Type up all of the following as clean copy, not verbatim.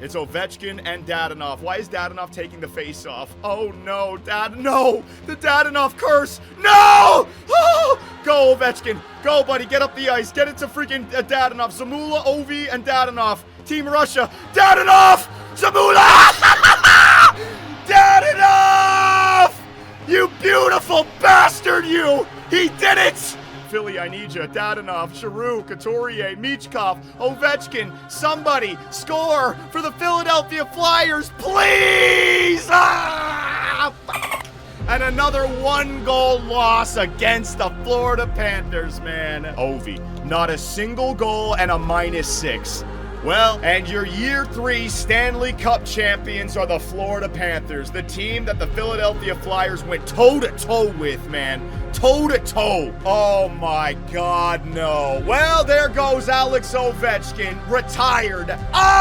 It's Ovechkin and Dadonov. Why is Dadonov taking the face off? Oh no, no! The Dadonov curse! No! Oh! Go, Ovechkin. Go, buddy. Get up the ice. Get it to freaking Dadonov. Zamula, Ovi, and Dadonov. Team Russia. Dadonov! Zamula! Dadonov! You beautiful bastard, you! He did it! Philly, I need you. Dadonov, Giroux, Couturier, Michkov, Ovechkin, somebody score for the Philadelphia Flyers, please! Ah! And another 1-goal loss against the Florida Panthers, man. Ovi, not a single goal and a -6. Well, and your year 3 Stanley Cup champions are the Florida Panthers, the team that the Philadelphia Flyers went toe-to-toe with, man. Toe-to-toe. Oh my God, no. Well, there goes Alex Ovechkin, retired. Oh!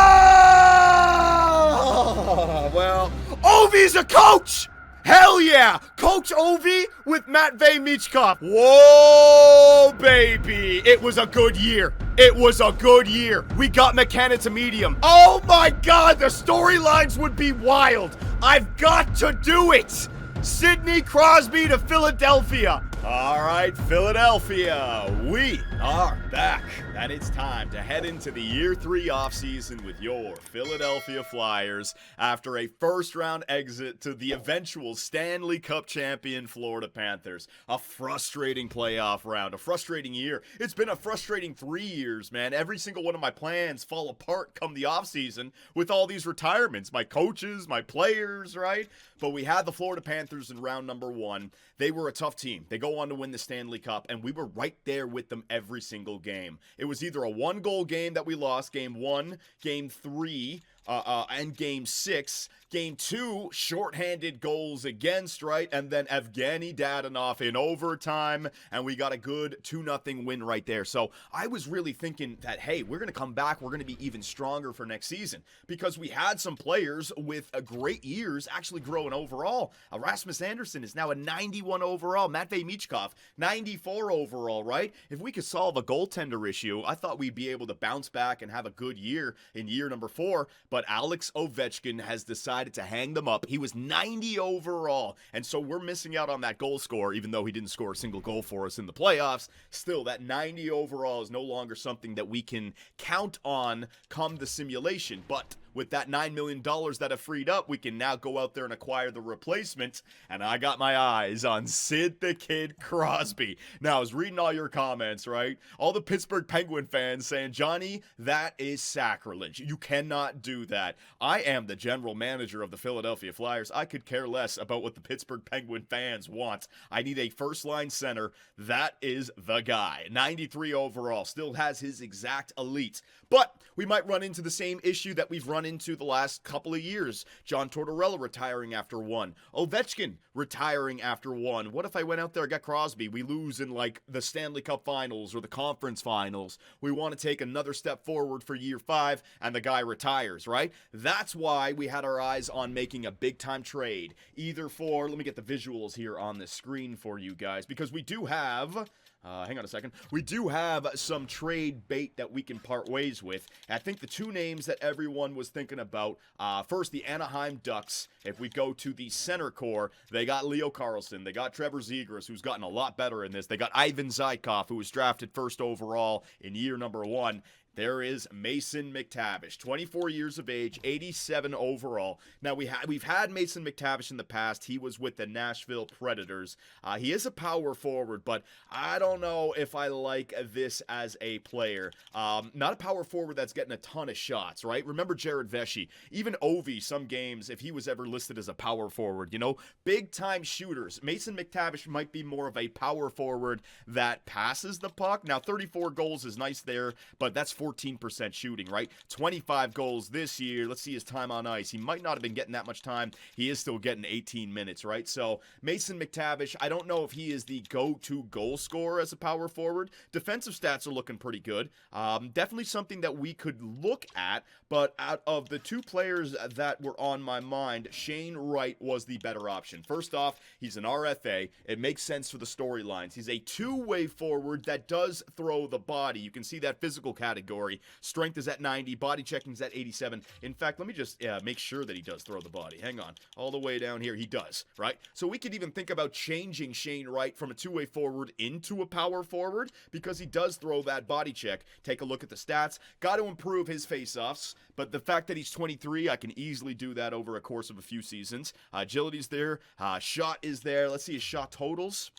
Well, Ovi's a coach! Hell yeah! Coach Ovi with Matvei Michkov. Whoa, baby. It was a good year. It was a good year. We got McKenna to medium. Oh my God, the storylines would be wild. I've got to do it. Sidney Crosby to Philadelphia. All right, Philadelphia, we are back. And it's time to head into the year 3 offseason with your Philadelphia Flyers after a first-round exit to the eventual Stanley Cup champion Florida Panthers. A frustrating playoff round, a frustrating year. It's been a frustrating 3 years, man. Every single one of my plans fall apart come the offseason with all these retirements. My coaches, my players, right? But we had the Florida Panthers in round number 1. They were a tough team. They go on to win the Stanley Cup, and we were right there with them every single game. It was either a 1-goal game that we lost, game 1, game 3, and game 6. Game 2, shorthanded goals against, right? And then Evgeny Dadonov in overtime, and we got a good 2-0 win right there. So I was really thinking that, hey, we're going to come back. We're going to be even stronger for next season because we had some players with great years actually growing overall. Rasmus Anderson is now a 91 overall. Matvei Michkov, 94 overall, right? If we could solve a goaltender issue, I thought we'd be able to bounce back and have a good year in year number 4. But Alex Ovechkin has decided to hang them up. He was 90 overall, and so we're missing out on that goal score, even though he didn't score a single goal for us in the playoffs. Still, that 90 overall is no longer something that we can count on come the simulation, but with that $9 million that have freed up, we can now go out there and acquire the replacement. And I got my eyes on Sid the Kid Crosby. Now, I was reading all your comments, right? All the Pittsburgh Penguin fans saying, Johnny, that is sacrilege. You cannot do that. I am the general manager of the Philadelphia Flyers. I could care less about what the Pittsburgh Penguin fans want. I need a first-line center. That is the guy. 93 overall. Still has his exact elite. But we might run into the same issue that we've run into the last couple of years. John Tortorella retiring after 1. Ovechkin retiring after 1. What if I went out there and got Crosby? We lose in like the Stanley Cup Finals or the Conference Finals. We want to take another step forward for year 5 and the guy retires, right? That's why we had our eyes on making a big time trade. Either for, let me get the visuals here on the screen for you guys, because we do have... hang on a second. We do have some trade bait that we can part ways with. I think the 2 names that everyone was thinking about, first, the Anaheim Ducks. If we go to the center core, they got Leo Carlsson. They got Trevor Zegras, who's gotten a lot better in this. They got Ivan Zykov, who was drafted first overall in year number 1. There is Mason McTavish, 24 years of age, 87 overall. Now, we've had Mason McTavish in the past. He was with the Nashville Predators. He is a power forward, but I don't know if I like this as a player. Not a power forward that's getting a ton of shots, right? Remember Jared Vesey. Even Ovi, some games, if he was ever listed as a power forward, you know, big-time shooters. Mason McTavish might be more of a power forward that passes the puck. Now, 34 goals is nice there, but that's 14% shooting, right? 25 goals this year. Let's see his time on ice. He might not have been getting that much time. He is still getting 18 minutes, right? So Mason McTavish, I don't know if he is the go-to goal scorer as a power forward. Defensive stats are looking pretty good. Definitely something that we could look at, but out of the 2 players that were on my mind, Shane Wright was the better option. First off, he's an RFA. It makes sense for the storylines. He's a 2-way forward that does throw the body. You can see that physical category category. Strength is at 90. Body checking is at 87. In fact, let me just make sure that he does throw the body. Hang on. All the way down here, he does, right? So we could even think about changing Shane Wright from a two-way forward into a power forward because he does throw that body check. Take a look at the stats. Got to improve his face-offs, but the fact that he's 23, I can easily do that over a course of a few seasons. Agility's there. Shot is there. Let's see his shot totals.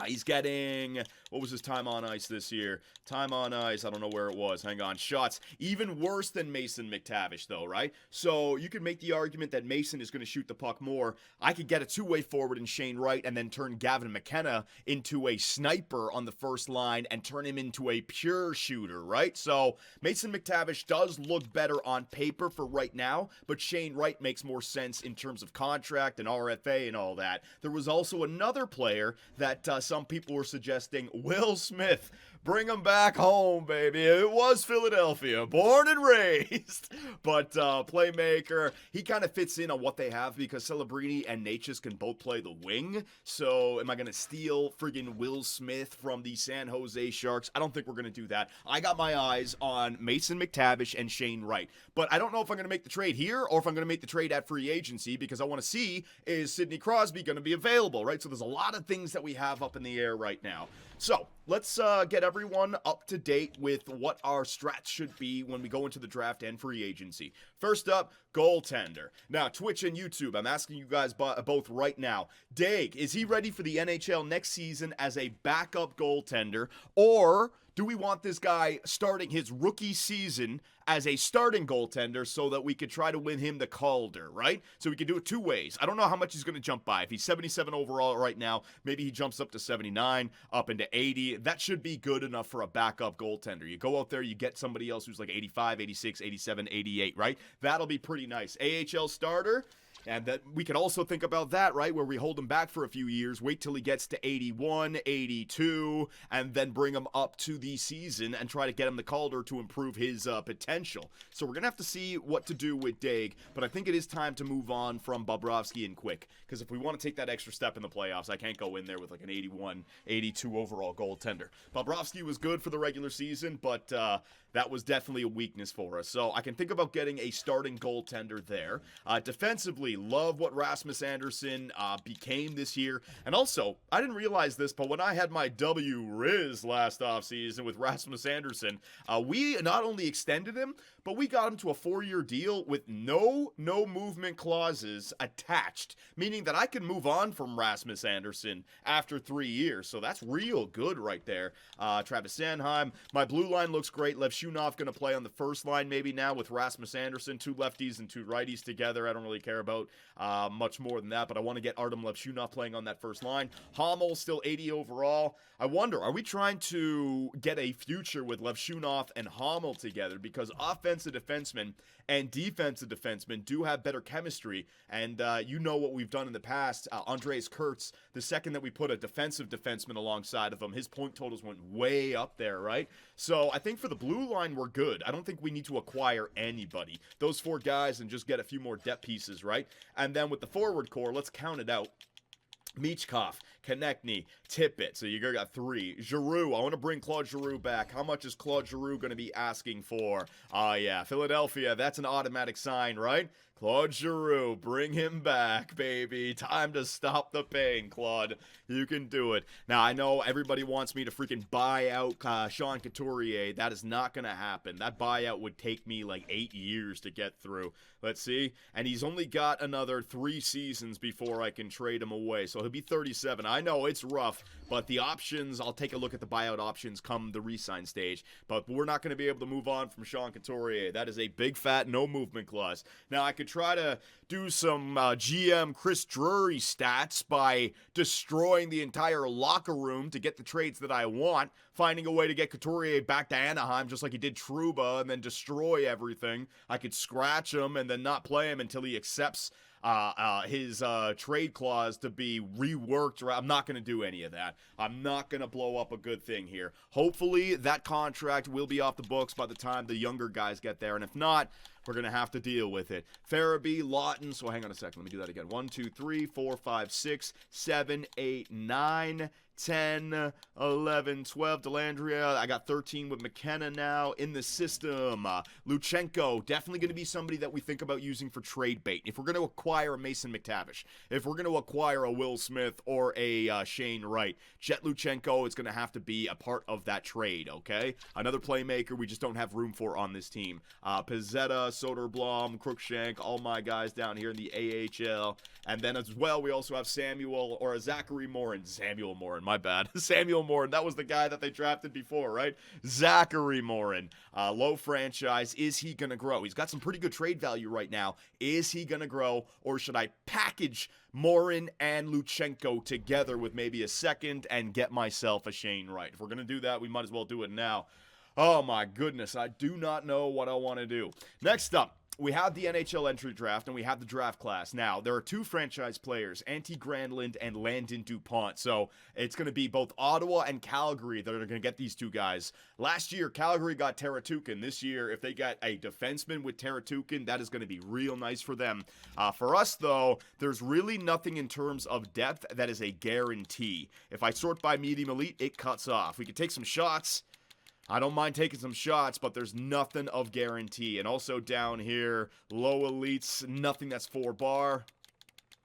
He's getting, what was his time on ice this year? Time on ice, I don't know where it was. Hang on. Shots, even worse than Mason McTavish, though, right? So you could make the argument that Mason is going to shoot the puck more. I could get a two-way forward in Shane Wright and then turn Gavin McKenna into a sniper on the first line and turn him into a pure shooter, right? So Mason McTavish does look better on paper for right now, but Shane Wright makes more sense in terms of contract and RFA and all that. There was also another player that some people were suggesting, Will Smith. Bring him back home, baby. It was Philadelphia, born and raised. But playmaker, he kind of fits in on what they have because Celebrini and Natchez can both play the wing. So am I going to steal friggin' Will Smith from the San Jose Sharks? I don't think we're going to do that. I got my eyes on Mason McTavish and Shane Wright. But I don't know if I'm going to make the trade here or if I'm going to make the trade at free agency because I want to see, is Sidney Crosby going to be available, right? So there's a lot of things that we have up in the air right now. So let's get everyone up to date with what our strats should be when we go into the draft and free agency. First up, goaltender. Now, Twitch and YouTube, I'm asking you guys both right now. Dave, is he ready for the NHL next season as a backup goaltender? Or do we want this guy starting his rookie season as a starting goaltender so that we could try to win him the Calder, right? So we could do it two ways. I don't know how much he's going to jump by. If he's 77 overall right now, maybe he jumps up to 79, up into 80. That should be good enough for a backup goaltender. You go out there, you get somebody else who's like 85, 86, 87, 88, right? That'll be pretty nice. AHL starter. And that we could also think about that, right, where we hold him back for a few years, wait till he gets to 81, 82, and then bring him up to the season and try to get him the Calder to improve his potential. So we're going to have to see what to do with Daig, but I think it is time to move on from Bobrovsky and quick, because if we want to take that extra step in the playoffs, I can't go in there with like an 81, 82 overall goaltender. Bobrovsky was good for the regular season, but that was definitely a weakness for us. So I can think about getting a starting goaltender there. Defensively, love what Rasmus Andersson became this year. And also, I didn't realize this, but when I had my W-Riz last offseason with Rasmus Andersson, we not only extended him, but we got him to a 4-year deal with no movement clauses attached, meaning that I can move on from Rasmus Andersson after 3 years. So that's real good right there. Travis Sanheim, my blue line looks great. Lev Shunov going to play on the first line maybe now with Rasmus Andersson, 2 lefties and 2 righties together. I don't really care about much more than that, but I want to get Artem Levshunov playing on that first line. Hamel still 80 overall. I wonder, are we trying to get a future with Levshunov and Hamel together? Because offensive defensemen and defensive defensemen do have better chemistry, and you know what we've done in the past. Andreas Kurtz, the second that we put a defensive defenseman alongside of him, his point totals went way up there, right? So I think for the blue line, we're good. I don't think we need to acquire anybody. Those 4 guys and just get a few more depth pieces, right? And then with the forward core, let's count it out. Michkov, Konechny, Tippett. So you got 3. Giroux. I want to bring Claude Giroux back. How much is Claude Giroux going to be asking for? Yeah, Philadelphia. That's an automatic sign, right? Claude Giroux, bring him back, baby. Time to stop the pain, Claude. You can do it. Now, I know everybody wants me to freaking buy out Sean Couturier. That is not going to happen. That buyout would take me like 8 years to get through. Let's see. And he's only got another 3 seasons before I can trade him away. So he'll be 37. I know it's rough, but the options, I'll take a look at the buyout options come the re-sign stage. But we're not going to be able to move on from Sean Couturier. That is a big, fat, no movement clause. Now, I could try to do some GM Chris Drury stats by destroying the entire locker room to get the trades that I want, finding a way to get Couturier back to Anaheim just like he did Trouba and then destroy everything. I could scratch him and then not play him until he accepts his trade clause to be reworked. I'm not going to do any of that. I'm not going to blow up a good thing here. Hopefully that contract will be off the books by the time the younger guys get there, and if not, we're going to have to deal with it. Farabee, Lawton, so hang on a second, let me do that again. 1, 2, 3, 4, 5, 6, 7, 8, 9, 10, 11, 12, Delandria. I got 13 with McKenna now in the system. Luchenko, definitely going to be somebody that we think about using for trade bait. If we're going to acquire a Mason McTavish, if we're going to acquire a Will Smith or a Shane Wright, Jet Luchenko is going to have to be a part of that trade, okay? Another playmaker we just don't have room for on this team. Pizzetta, Soderblom, Cruikshank, all my guys down here in the AHL. And then as well, we also have Zachary Morin. Samuel Morin, my bad. Samuel Morin, that was the guy that they drafted before, right? Zachary Morin, low franchise. Is he going to grow? He's got some pretty good trade value right now. Is he going to grow, or should I package Morin and Luchenko together with maybe a second and get myself a Shane Wright? If we're going to do that, we might as well do it now. Oh my goodness, I do not know what I want to do. Next up, we have the NHL entry draft, and we have the draft class. Now, there are two franchise players, Antti Granlund and Landon DuPont. So, it's going to be both Ottawa and Calgary that are going to get these two guys. Last year, Calgary got Teratukin. This year, if they got a defenseman with Teratukin, that is going to be real nice for them. For us, though, there's really nothing in terms of depth that is a guarantee. If I sort by medium elite, it cuts off. We could take some shots. I don't mind taking some shots, but there's nothing of guarantee. And also down here, low elites, nothing that's 4-bar.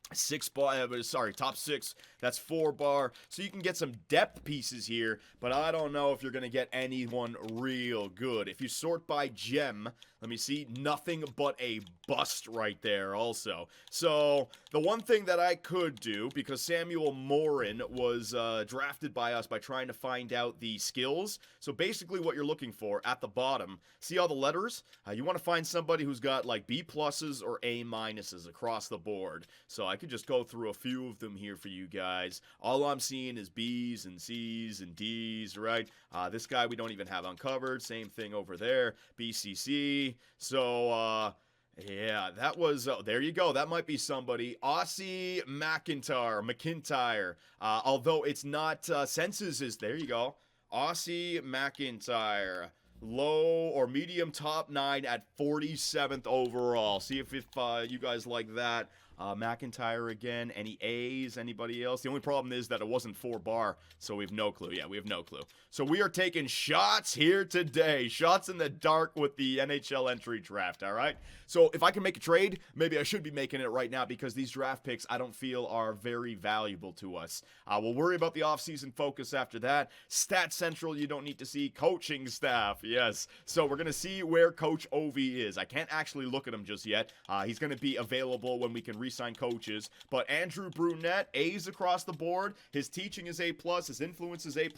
Top 6, that's 4-bar. So you can get some depth pieces here, but I don't know if you're going to get anyone real good. If you sort by gem, let me see, nothing but a bust right there also. So the one thing that I could do, because Samuel Morin was drafted by us by trying to find out the skills. So basically what you're looking for at the bottom, see all the letters? You want to find somebody who's got like B pluses or A minuses across the board. So I could just go through a few of them here for you guys. All I'm seeing is B's and C's and D's, right? This guy we don't even have uncovered. Same thing over there. BCC. So, yeah, that was, there you go. That might be somebody. Aussie McIntyre. Although it's not, Senses is, there you go. Aussie McIntyre. Low or medium top 9 at 47th overall. See if you guys like that. McIntyre again. Any A's? Anybody else? The only problem is that it wasn't 4-bar, so we have no clue. Yeah, we have no clue. So we are taking shots here today. Shots in the dark with the NHL entry draft, all right? So if I can make a trade, maybe I should be making it right now because these draft picks I don't feel are very valuable to us. We'll worry about the offseason focus after that. Stat Central, you don't need to see. Coaching staff, yes. So we're going to see where Coach OV is. I can't actually look at him just yet. He's going to be available when we can re-sign coaches. But Andrew Brunette, A's across the board. His teaching is A+, his influence is A+.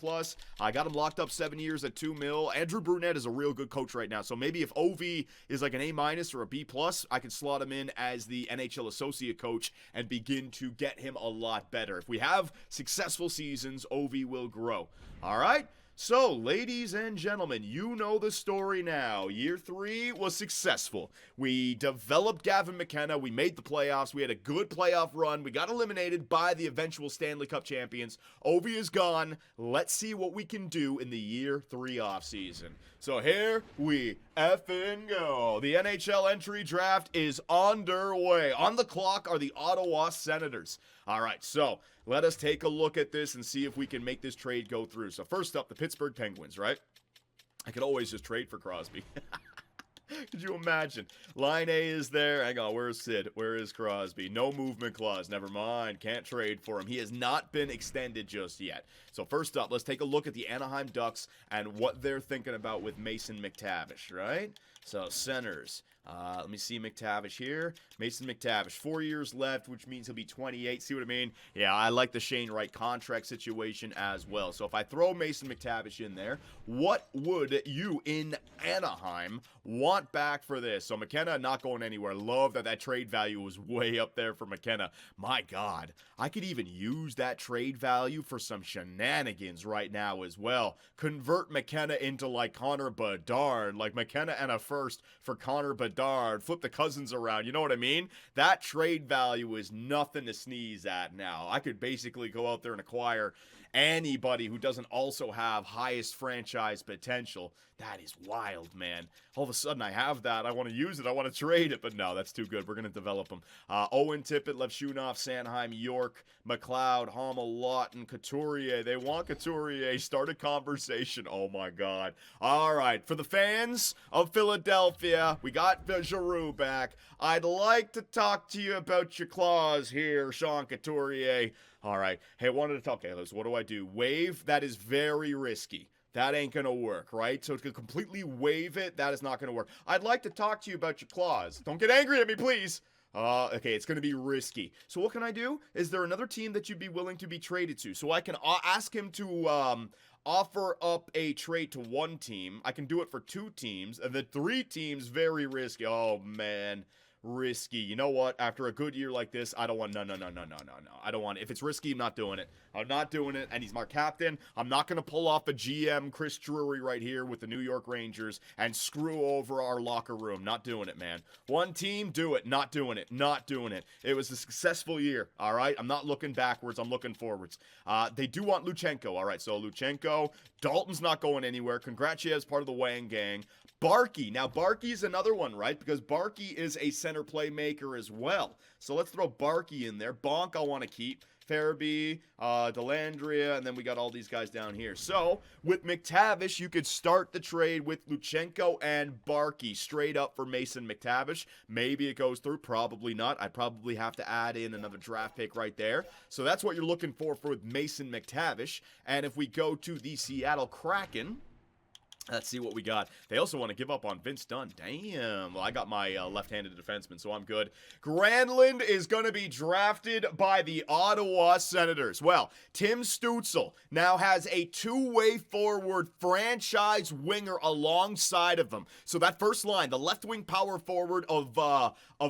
I got him locked up 7 years at $2 million. Andrew Brunette is a real good coach right now. So maybe if OV is like an A- or a B+, I can slot him in as the NHL associate coach and begin to get him a lot better. If we have successful seasons, OV will grow. All right? So, ladies and gentlemen, you know the story now. Year 3 was successful. We developed Gavin McKenna. We made the playoffs. We had a good playoff run. We got eliminated by the eventual Stanley Cup champions. Ovi is gone. Let's see what we can do in the Year 3 offseason. So here we effing go. The NHL entry draft is underway. On the clock are the Ottawa Senators. All right, so let us take a look at this and see if we can make this trade go through. So first up, the Pittsburgh Penguins, right? I could always just trade for Crosby. Could you imagine? Line A is there. Hang on, where's Sid? Where is Crosby? No movement clause. Never mind. Can't trade for him. He has not been extended just yet. So first up, let's take a look at the Anaheim Ducks and what they're thinking about with Mason McTavish, right? So centers. Let me see McTavish here. Mason McTavish, 4 years left, which means he'll be 28. See what I mean? Yeah, I like the Shane Wright contract situation as well. So if I throw Mason McTavish in there, what would you in Anaheim want back for this? So McKenna not going anywhere. Love that that trade value was way up there for McKenna. My God, I could even use that trade value for some shenanigans right now as well. Convert McKenna into like Connor Bedard, like McKenna and a first first for Connor Bedard. Flip the Cousins around. You know what I mean? That trade value is nothing to sneeze at now. I could basically go out there and acquire anybody who doesn't also have highest franchise potential. That is wild, man. All of a sudden I have that. I want to use it. I want to trade it. But no, that's too good. We're going to develop them. Owen Tippett, Levshunov, Sanheim, York, McLeod, Hommel, Lawton, Couturier. They want Couturier. Start a conversation. Oh, my God. All right. For the fans of Philadelphia, we got Giroux back. I'd like to talk to you about your clause here, Sean Couturier. All right. Hey, I wanted to talk. Okay, Liz, what do I do? Waive? That is very risky. That ain't going to work, right? So to completely waive it, that is not going to work. I'd like to talk to you about your clause. Don't get angry at me, please. Okay, it's going to be risky. So what can I do? Is there another team that you'd be willing to be traded to? So I can ask him to offer up a trade to one team. I can do it for 2 teams. And then 3 teams, very risky. Oh, man. Risky. You know what? After a good year like this, I don't want no. I don't want it. If it's risky, I'm not doing it. I'm not doing it. And he's my captain. I'm not going to pull off a GM Chris Drury right here with the New York Rangers and screw over our locker room. Not doing it, man. One team, do it. Not doing it. Not doing it. It was a successful year. All right. I'm not looking backwards. I'm looking forwards. They do want Luchenko. All right. So Luchenko, Dalton's not going anywhere. Congratulations, part of the Wang gang. Barkey. Now, Barkey's another one, right? Because Barkey is a center playmaker as well. So let's throw Barkey in there. Bonk, I want to keep. Farabee, Delandria, and then we got all these guys down here. So, with McTavish, you could start the trade with Luchenko and Barkey straight up for Mason McTavish. Maybe it goes through, probably not. I'd probably have to add in another draft pick right there. So that's what you're looking for with Mason McTavish. And if we go to the Seattle Kraken, let's see what we got. They also want to give up on Vince Dunn. Damn. Well, I got my left-handed defenseman, so I'm good. Granlund is going to be drafted by the Ottawa Senators. Well, Tim Stützle now has a 2-way forward franchise winger alongside of him. So that first line, the left-wing power forward of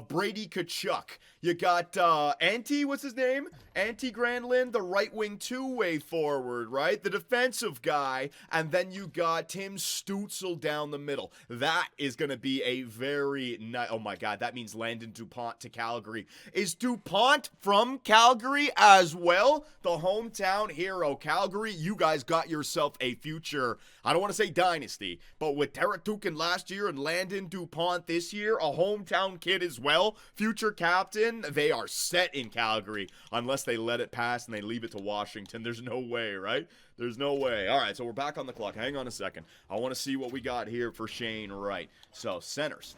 Brady Tkachuk. You got Antti, what's his name? Antti Granlund, the right-wing 2-way forward, right? The defensive guy. And then you got Tim Stützle down the middle. That is going to be a very nice... Oh, my God. That means Landon DuPont to Calgary. Is DuPont from Calgary as well? The hometown hero. Calgary, you guys got yourself a future... I don't want to say dynasty, but with Derek Dukin last year and Landon DuPont this year, a hometown kid as well, future captain, they are set in Calgary unless they let it pass and they leave it to Washington. There's no way, right? There's no way. All right, so we're back on the clock. Hang on a second. I want to see what we got here for Shane Wright. So, centers.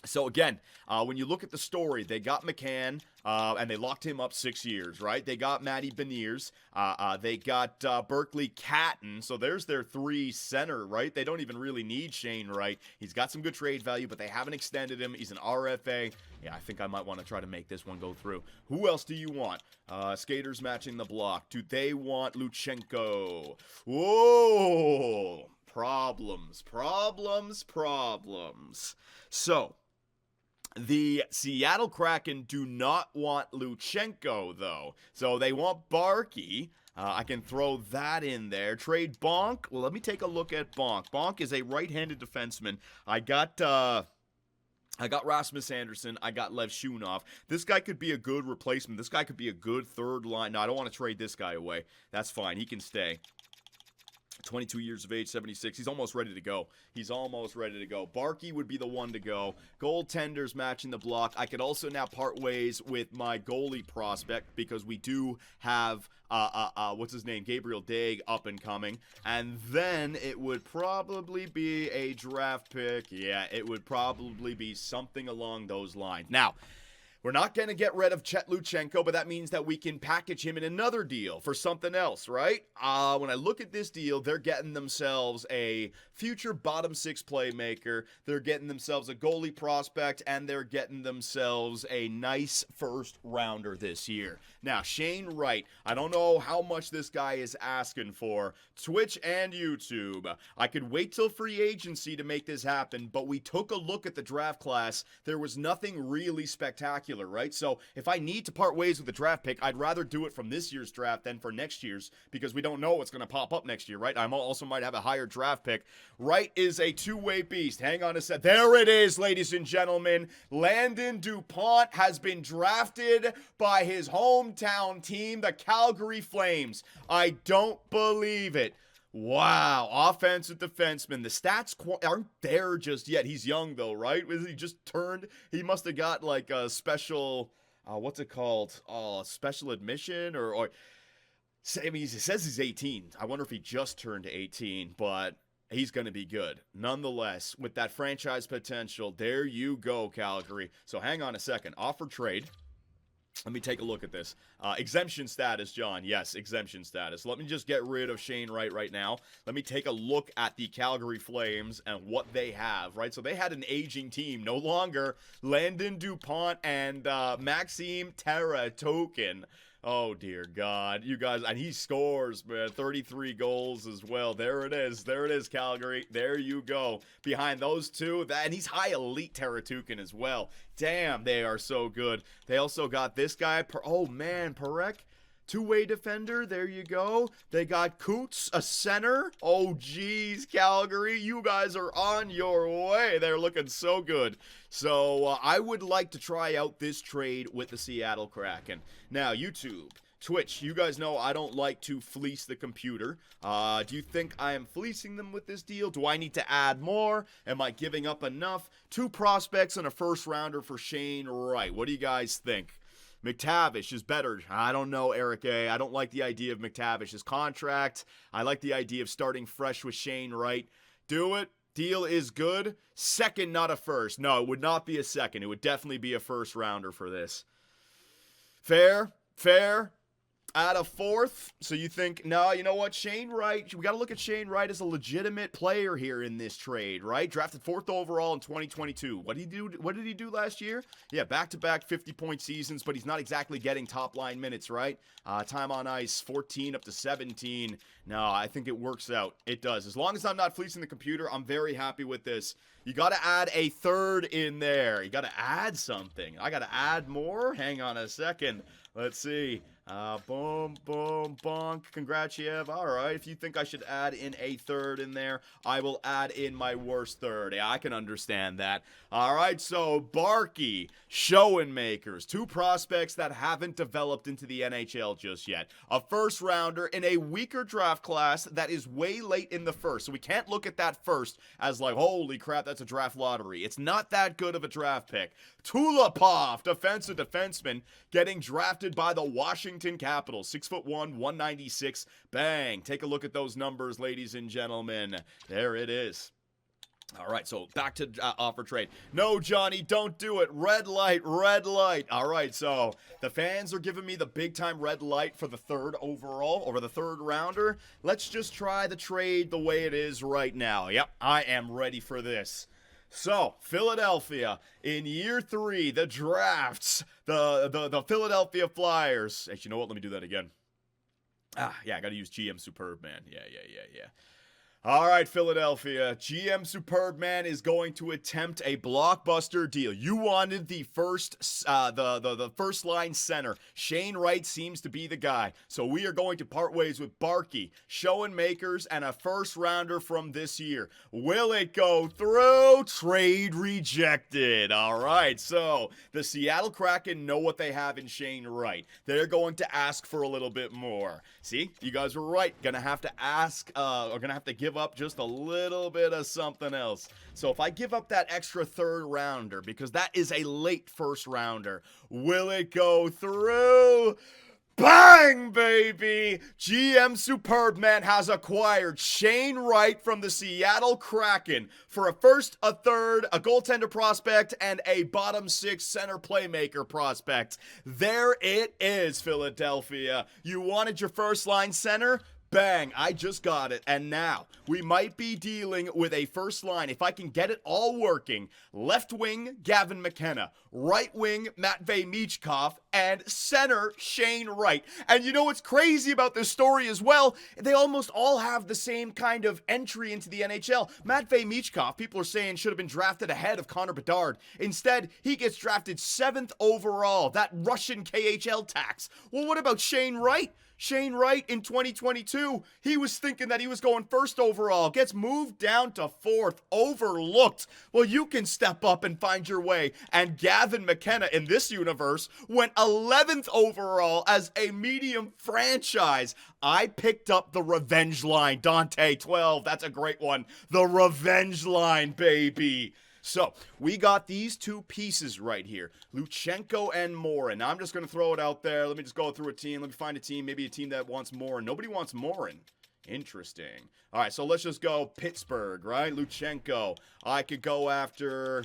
So, again, when you look at the story, they got McCann, and they locked him up 6 years, right? They got Matty Beniers. They got Berkeley Catton. So there's their 3 center, right? They don't even really need Shane Wright. He's got some good trade value, but they haven't extended him. He's an RFA. Yeah, I think I might want to try to make this one go through. Who else do you want? Skaters matching the block. Do they want Luchenko? Whoa! Problems. So... the Seattle Kraken do not want Luchenko, though. So they want Barkey. I can throw that in there. Trade Bonk. Well, let me take a look at Bonk. Bonk is a right-handed defenseman. I got Rasmus Anderson. I got Lev Shunov. This guy could be a good replacement. This guy could be a good third line. No, I don't want to trade this guy away. That's fine. He can stay. 22 years of age, 76. He's almost ready to go. Barkey would be the one to go. Goaltenders matching the block. I could also now part ways with my goalie prospect because we do have, what's his name? Gabriel Daig up and coming. And then it would probably be a draft pick. Yeah, it would probably be something along those lines. Now, we're not going to get rid of Chet Luchenko, but that means that we can package him in another deal for something else, right? When I look at this deal, they're getting themselves a future bottom 6 playmaker. They're getting themselves a goalie prospect, and they're getting themselves a nice first rounder this year. Now, Shane Wright, I don't know how much this guy is asking for. Twitch and YouTube. I could wait till free agency to make this happen, but we took a look at the draft class. There was nothing really spectacular singular, right? So if I need to part ways with a draft pick, I'd rather do it from this year's draft than for next year's, because we don't know what's going to pop up next year, right? I also might have a higher draft pick. Wright is a two-way beast. Hang on a sec. There it is, ladies and gentlemen. Landon DuPont has been drafted by his hometown team, the Calgary Flames. I don't believe it. Wow, offensive defenseman. The stats aren't there just yet. He's young, though, right? He just turned. He must have got like a special, what's it called? Special admission or I mean, it says he's 18. I wonder if he just turned 18, but he's going to be good. Nonetheless, with that franchise potential, there you go, Calgary. So hang on a second. Offer trade. Let me take a look at this. Exemption status, John. Yes, exemption status. Let me just get rid of Shane Wright right now. Let me take a look at the Calgary Flames and what they have, right? So they had an aging team. No longer Landon DuPont and Maxime Teratokin. Oh, dear God. You guys, and he scores, man. 33 goals as well. There it is. There it is, Calgary. There you go. Behind those two, and he's high elite Teratukin as well. Damn, they are so good. They also got this guy. Oh, man, Perek. Two-way defender, there you go. They got Coots, a center. Oh, geez, Calgary, you guys are on your way. They're looking so good. So, I would like to try out this trade with the Seattle Kraken. Now, YouTube, Twitch, you guys know I don't like to fleece the computer. Do you think I am fleecing them with this deal? Do I need to add more? Am I giving up enough? 2 prospects and a first-rounder for Shane Wright. What do you guys think? McTavish is better. I don't know, Eric A. I don't like the idea of McTavish's contract. I like the idea of starting fresh with Shane Wright. Do it. Deal is good. Second, not a first. No, it would not be a second. It would definitely be a first rounder for this. Fair. Fair. Add a fourth. So you think, no, you know what? Shane Wright, we got to look at Shane Wright as a legitimate player here in this trade, right? Drafted 4th overall in 2022. What did he do? What did he do last year? Yeah, back-to-back 50-point seasons, but he's not exactly getting top-line minutes, right? Time on ice, 14 up to 17. No, I think it works out. It does. As long as I'm not fleecing the computer, I'm very happy with this. You got to add a third in there. You got to add something. I got to add more? Hang on a second. Let's see. Boom, boom, bonk. Congrats, all right. If you think I should add in a third in there, I will add in my worst third. Yeah, I can understand that. All right, so Barkey, Schoenmakers, 2 prospects that haven't developed into the NHL just yet. A first rounder in a weaker draft class that is way late in the first. So we can't look at that first as like, holy crap, that's a draft lottery. It's not that good of a draft pick. Tulipov, defensive defenseman, getting drafted by the Washington Capitals. 6'1", 196. Bang. Take a look at those numbers, ladies and gentlemen. There it is. All right, so back to offer trade. No, Johnny, don't do it. Red light, red light. All right, so the fans are giving me the big-time red light for the 3rd overall, or the 3rd rounder. Let's just try the trade the way it is right now. Yep, I am ready for this. So, Philadelphia, in year 3, the drafts, the Philadelphia Flyers. Actually, you know what? Let me do that again. Yeah, I got to use GM Superbman. Yeah. All right, Philadelphia. GM Superbman is going to attempt a blockbuster deal. You wanted the first, the first line center. Shane Wright seems to be the guy. So we are going to part ways with Barkey, Schoenmakers, and a first rounder from this year. Will it go through? Trade rejected. All right, so the Seattle Kraken know what they have in Shane Wright. They're going to ask for a little bit more. See, you guys were right. Gonna have to ask, or gonna have to give up just a little bit of something else. So if I give up that extra 3rd rounder, because that is a late first rounder, will it go through? Bang, baby! GM Superbman has acquired Shane Wright from the Seattle Kraken for a first, a third, a goaltender prospect, and a bottom 6 center playmaker prospect. There it is, Philadelphia. You wanted your first line center? Bang, I just got it. And now, we might be dealing with a first line, if I can get it all working. Left wing, Gavin McKenna. Right wing, Matvei Michkov. and center Shane Wright. And you know what's crazy about this story as well? They almost all have the same kind of entry into the NHL. Matvei Michkov, people are saying, should have been drafted ahead of Connor Bedard. Instead, he gets drafted 7th overall. That Russian KHL tax. Well, what about Shane Wright? Shane Wright in 2022, he was thinking that he was going 1st overall, gets moved down to 4th, overlooked. Well, you can step up and find your way. And Gavin McKenna in this universe went 11th overall as a medium franchise. I picked up the revenge line. Dante 12, that's a great one. The revenge line, baby. So, we got these two pieces right here, Luchenko and Morin. Now, I'm just going to throw it out there. Let me just go through a team. Let me find a team, maybe a team that wants Morin. Nobody wants Morin. Interesting. All right, so let's just go Pittsburgh, right? Luchenko. I could go after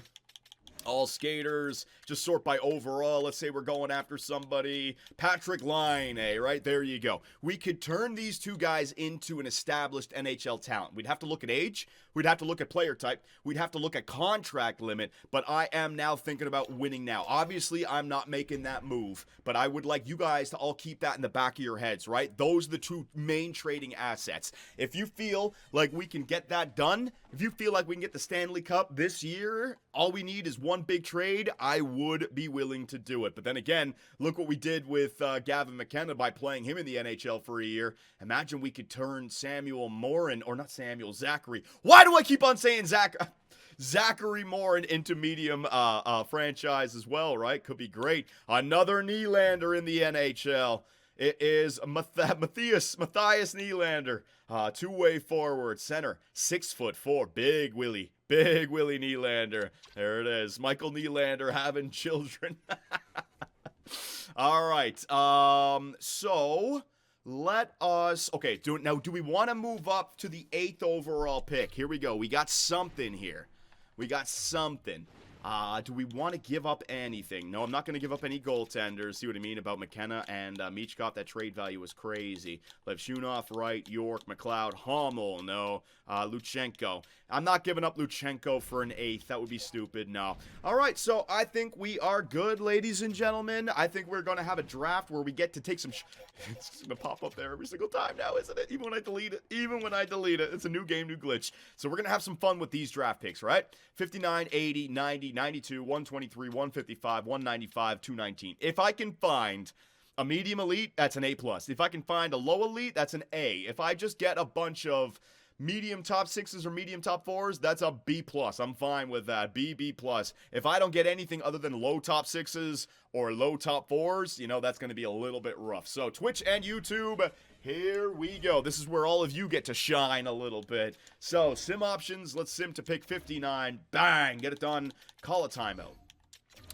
all skaters, just sort by overall. Let's say we're going after somebody. Patrick Laine, right? There you go. We could turn these two guys into an established NHL talent. We'd have to look at age. We'd have to look at player type. We'd have to look at contract limit. But I am now thinking about winning now. Obviously, I'm not making that move. But I would like you guys to all keep that in the back of your heads, right? Those are the two main trading assets. If you feel like we can get that done, if you feel like we can get the Stanley Cup this year, all we need is one big trade, I would be willing to do it. But then again, look what we did with Gavin McKenna by playing him in the NHL for a year. Imagine we could turn Samuel Morin, or not Samuel, Zachary. Why do I keep on saying Zachary Morin into medium franchise as well, right? Could be great. Another Nylander in the NHL. It is Matthias Nylander, two-way forward, center, 6'4", Big Willie Nylander. There it is. Michael Nylander having children. All right. So let us. Okay. Do we want to move up to the 8th overall pick? Here we go. We got something here. We got something. Do we want to give up anything? No, I'm not going to give up any goaltenders. See what I mean about McKenna and Michkov? That trade value was crazy. Levshunov, Wright, York, McLeod, Hummel, no. Luchenko. I'm not giving up Luchenko for an 8th. That would be stupid, no. All right, so I think we are good, ladies and gentlemen. I think we're going to have a draft where we get to take some... It's going to pop up there every single time now, isn't it? Even when I delete it. It's a new game, new glitch. So we're going to have some fun with these draft picks, right? 59, 80, 90, 92, 123, 155, 195, 219. If I can find a medium elite, that's an A+. If I can find a low elite, that's an A. If I just get a bunch of medium top 6s or medium top 4s, that's a B+. I'm fine with that. B+. If I don't get anything other than low top 6s or low top 4s, you know, that's going to be a little bit rough. So Twitch and YouTube, here we go. This is where all of you get to shine a little bit. So sim options, let's sim to pick 59. Bang, get it done. Call a timeout.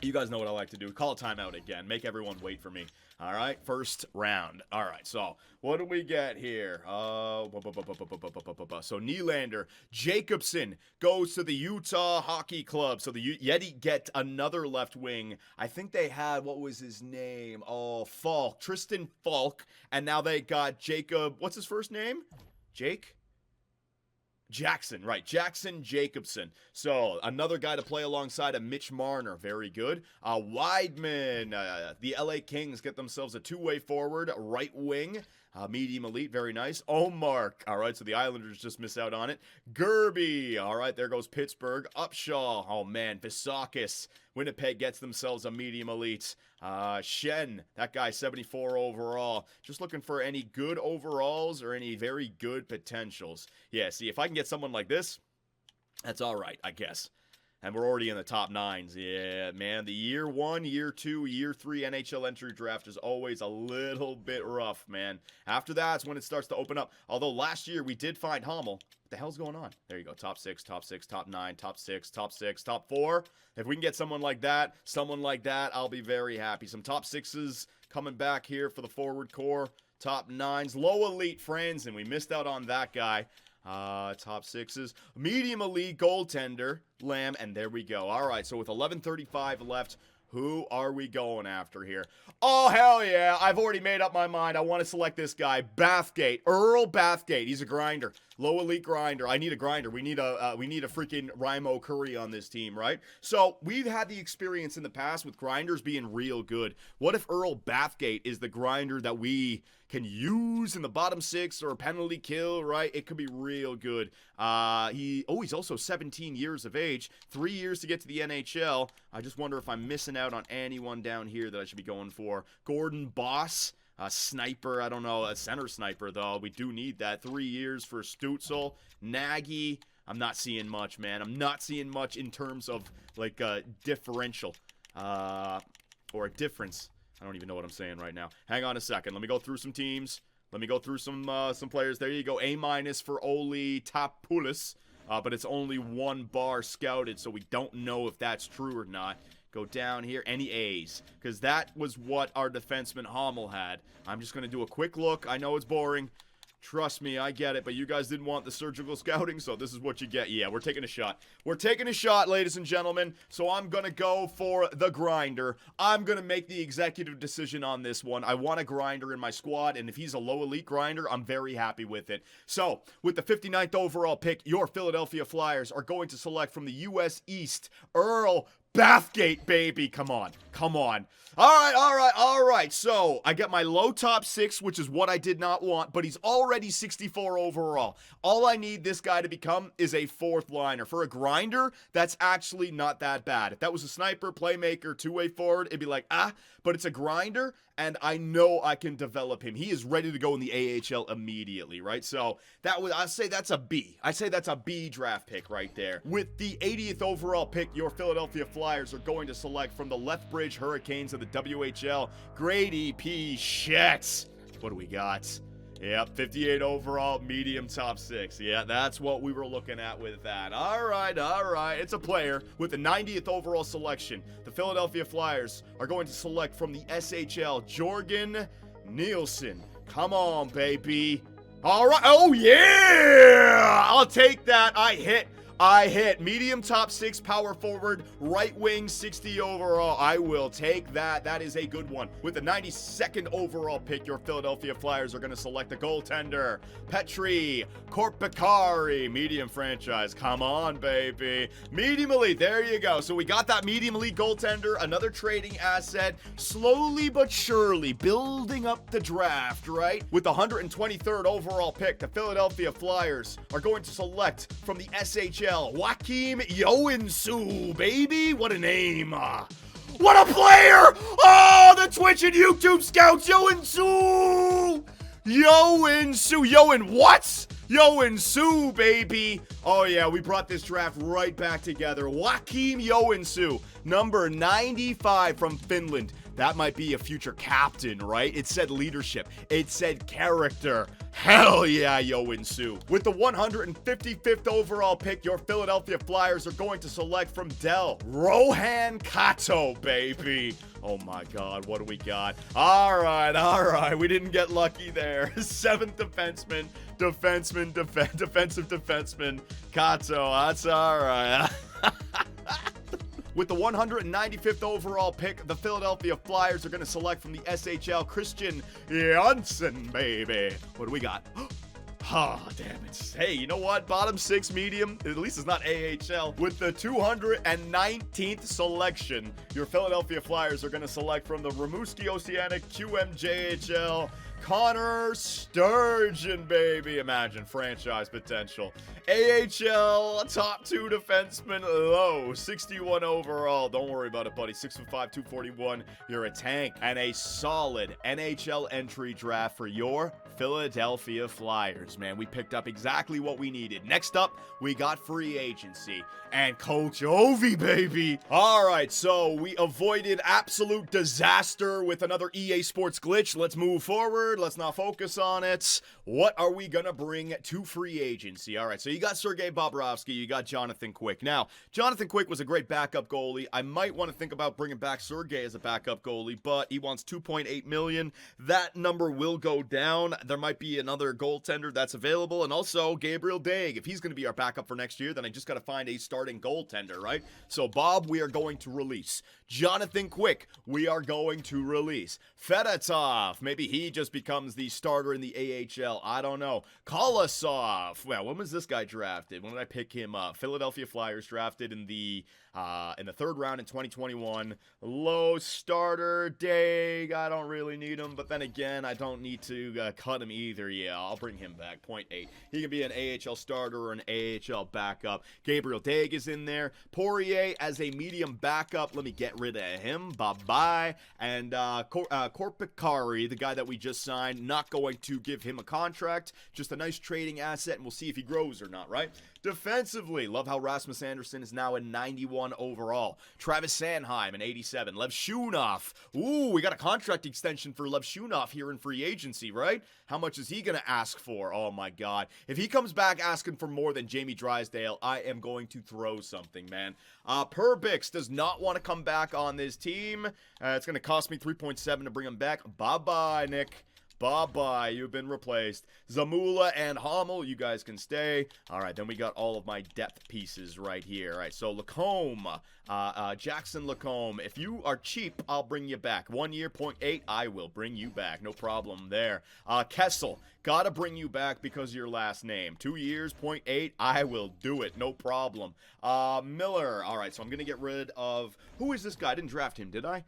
You guys know what I like to do. Call a timeout again. Make everyone wait for me. All right, first round. All right, so what do we get here? So Nylander, Jacobson goes to the Utah Hockey Club. So the Yeti get another left wing. I think they had, what was his name? Oh, Falk, Tristan Falk. And now they got Jacob, what's his first name? Jackson, right. Jackson Jacobson. So, another guy to play alongside of Mitch Marner. Very good. Weidman. The LA Kings get themselves a two-way forward, right wing. Medium elite, very nice. Omark. All right, so the Islanders just miss out on it. Gerby. All right, there goes Pittsburgh. Upshaw. Oh, man. Visakis. Winnipeg gets themselves a medium elite. Shen. That guy, 74 overall. Just looking for any good overalls or any very good potentials. Yeah, see, if I can get someone like this, that's all right, I guess. And we're already in the top 9s. Yeah, man, the year 1, year 2, year 3 NHL entry draft is always a little bit rough, man. After that's when it starts to open up. Although last year we did find Hummel. What the hell's going on? There you go. Top 6, top 6, top 9, top 6, top 6, top 4. If we can get someone like that, I'll be very happy. Some top 6s coming back here for the forward core. Top 9s, low elite friends, and we missed out on that guy. Top 6s, medium elite goaltender, Lamb, and there we go. All right, so with 11:35 left, Who are we going after here? Oh, hell yeah. I've already made up my mind. I want to select this guy. Bathgate. Earl Bathgate. He's a grinder. Low elite grinder. I need a grinder. We need a freaking Raimo Curry on this team, right? So we've had the experience in the past with grinders being real good. What if Earl Bathgate is the grinder that we can use in the bottom six or penalty kill, right? It could be real good. He's also 17 years of age, 3 years to get to the NHL. I just wonder if I'm missing out on anyone down here that I should be going for. Gordon Boss. Sniper, I don't know, a center sniper, though. We do need that. 3 years for Stutzel. Nagy, I'm not seeing much, man. I'm not seeing much in terms of, like, differential. Or a difference. I don't even know what I'm saying right now. Hang on a second. Let me go through some teams. Let me go through some players. There you go. A- for Oli Tapoulis. But it's only 1 bar scouted, so we don't know if that's true or not. Go down here, any A's, because that was what our defenseman Hommel had. I'm just going to do a quick look. I know it's boring. Trust me, I get it, but you guys didn't want the surgical scouting, so this is what you get. Yeah, we're taking a shot. We're taking a shot, ladies and gentlemen, so I'm going to go for the grinder. I'm going to make the executive decision on this one. I want a grinder in my squad, and if he's a low elite grinder, I'm very happy with it. So, with the 59th overall pick, your Philadelphia Flyers are going to select from the U.S. East, Earl Bathgate, baby. Come on. Come on. All right. So, I get my low top 6, which is what I did not want, but he's already 64 overall. All I need this guy to become is a 4th liner. For a grinder, that's actually not that bad. If that was a sniper, playmaker, 2-way forward, it'd be like, but it's a grinder, and I know I can develop him. He is ready to go in the AHL immediately, right? So, I'd say that's a B. I'd say that's a B draft pick right there. With the 80th overall pick, your Philadelphia Flyers are going to select from the Lethbridge Hurricanes of the WHL, Grady P. Schetz. What do we got? Yep, 58 overall, medium top 6. Yeah, that's what we were looking at with that. All right. It's a player with the 90th overall selection. The Philadelphia Flyers are going to select from the SHL, Jorgen Nielsen. Come on, baby. All right. Oh, yeah. I'll take that. I hit. Medium top 6, power forward, right wing, 60 overall. I will take that. That is a good one. With the 92nd overall pick, your Philadelphia Flyers are going to select a goaltender, Petri Korpikari, medium franchise. Come on, baby. Medium elite. There you go. So we got that medium elite goaltender, another trading asset, slowly but surely building up the draft, right? With the 123rd overall pick, the Philadelphia Flyers are going to select from the SHL, Joachim Joensuu, baby. What a name. What a player. Oh, the Twitch and YouTube scouts. Joensuu. Joensuu, baby. Oh, yeah, we brought this draft right back together. Joachim Joensuu, number 95 from Finland. That might be a future captain, right? It said leadership. It said character. Hell yeah, Joensuu. With the 155th overall pick, your Philadelphia Flyers are going to select from Dell, Rohan Kato, baby. Oh my God, what do we got? All right. We didn't get lucky there. 7th defenseman, defensive defenseman, Kato. That's all right. With the 195th overall pick, the Philadelphia Flyers are going to select from the SHL, Christian Janssen, baby. What do we got? Oh, damn it. Hey, you know what? Bottom 6 medium. At least it's not AHL. With the 219th selection, your Philadelphia Flyers are going to select from the Rimouski Oceanic QMJHL, Connor Sturgeon, baby. Imagine franchise potential. AHL top 2 defenseman, low 61 overall. Don't worry about it, buddy. 6'5", 241. You're a tank. And a solid NHL entry draft for your Philadelphia Flyers, man. We picked up exactly what we needed. Next up, we got free agency and Coach Ovi, baby. All right, so we avoided absolute disaster with another EA Sports glitch. Let's move forward. word. Let's not focus on it. What are we going to bring to free agency? All right, so you got Sergei Bobrovsky, you got Jonathan Quick. Now, Jonathan Quick was a great backup goalie. I might want to think about bringing back Sergei as a backup goalie, but he wants $2.8 million. That number will go down. There might be another goaltender that's available, and also Gabriel Daig. If he's going to be our backup for next year, then I just got to find a starting goaltender, right? So Bob, we are going to release. Jonathan Quick, we are going to release. Fedotov, maybe he just becomes the starter in the AHL. I don't know. Kolosov, well, when was this guy drafted? When did I pick him up? Philadelphia Flyers drafted in the third round in 2021. Low starter. Daig, I don't really need him, but then again, I don't need to cut him either. Yeah, I'll bring him back. 0.8. He can be an AHL starter or an AHL backup. Gabriel Daig is in there. Poirier as a medium backup. Let me get rid of him. Bye-bye. And Korpikari, the guy that we just signed, not going to give him a contract. Just a nice trading asset, and we'll see if he grows or not, right? Defensively, love how Rasmus Andersson is now a 91 overall. Travis Sanheim, an 87. Lev Shunov. Ooh, we got a contract extension for Lev Shunov here in free agency, right? How much is he going to ask for? Oh, my God. If he comes back asking for more than Jamie Drysdale, I am going to throw something, man. Perbix does not want to come back on this team. It's going to cost me 3.7 to bring him back. Bye-bye, Nick. Bye-bye, you've been replaced. Zamula and Hommel, you guys can stay. All right, then we got all of my depth pieces right here. All right, so Lacombe, Jackson Lacombe. If you are cheap, I'll bring you back. 1 year, 0.8, I will bring you back. No problem there. Kessel, gotta bring you back because of your last name. 2 years, 0.8, I will do it. No problem. Miller, all right, so I'm going to get rid of... Who is this guy? I didn't draft him, did I?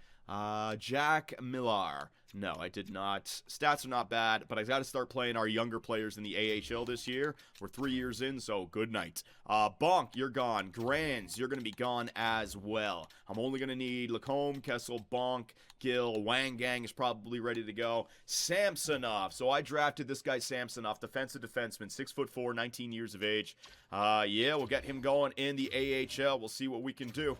Jack Millar. No, I did not. Stats are not bad, but I got to start playing our younger players in the AHL this year. We're 3 years in, so good night. Bonk, you're gone. Grands, you're going to be gone as well. I'm only going to need Lacombe, Kessel, Bonk, Gill. Wang Gang is probably ready to go. Samsonov. So I drafted this guy Samsonov, defensive defenseman, 6'4", 19 years of age. Yeah, we'll get him going in the AHL. We'll see what we can do.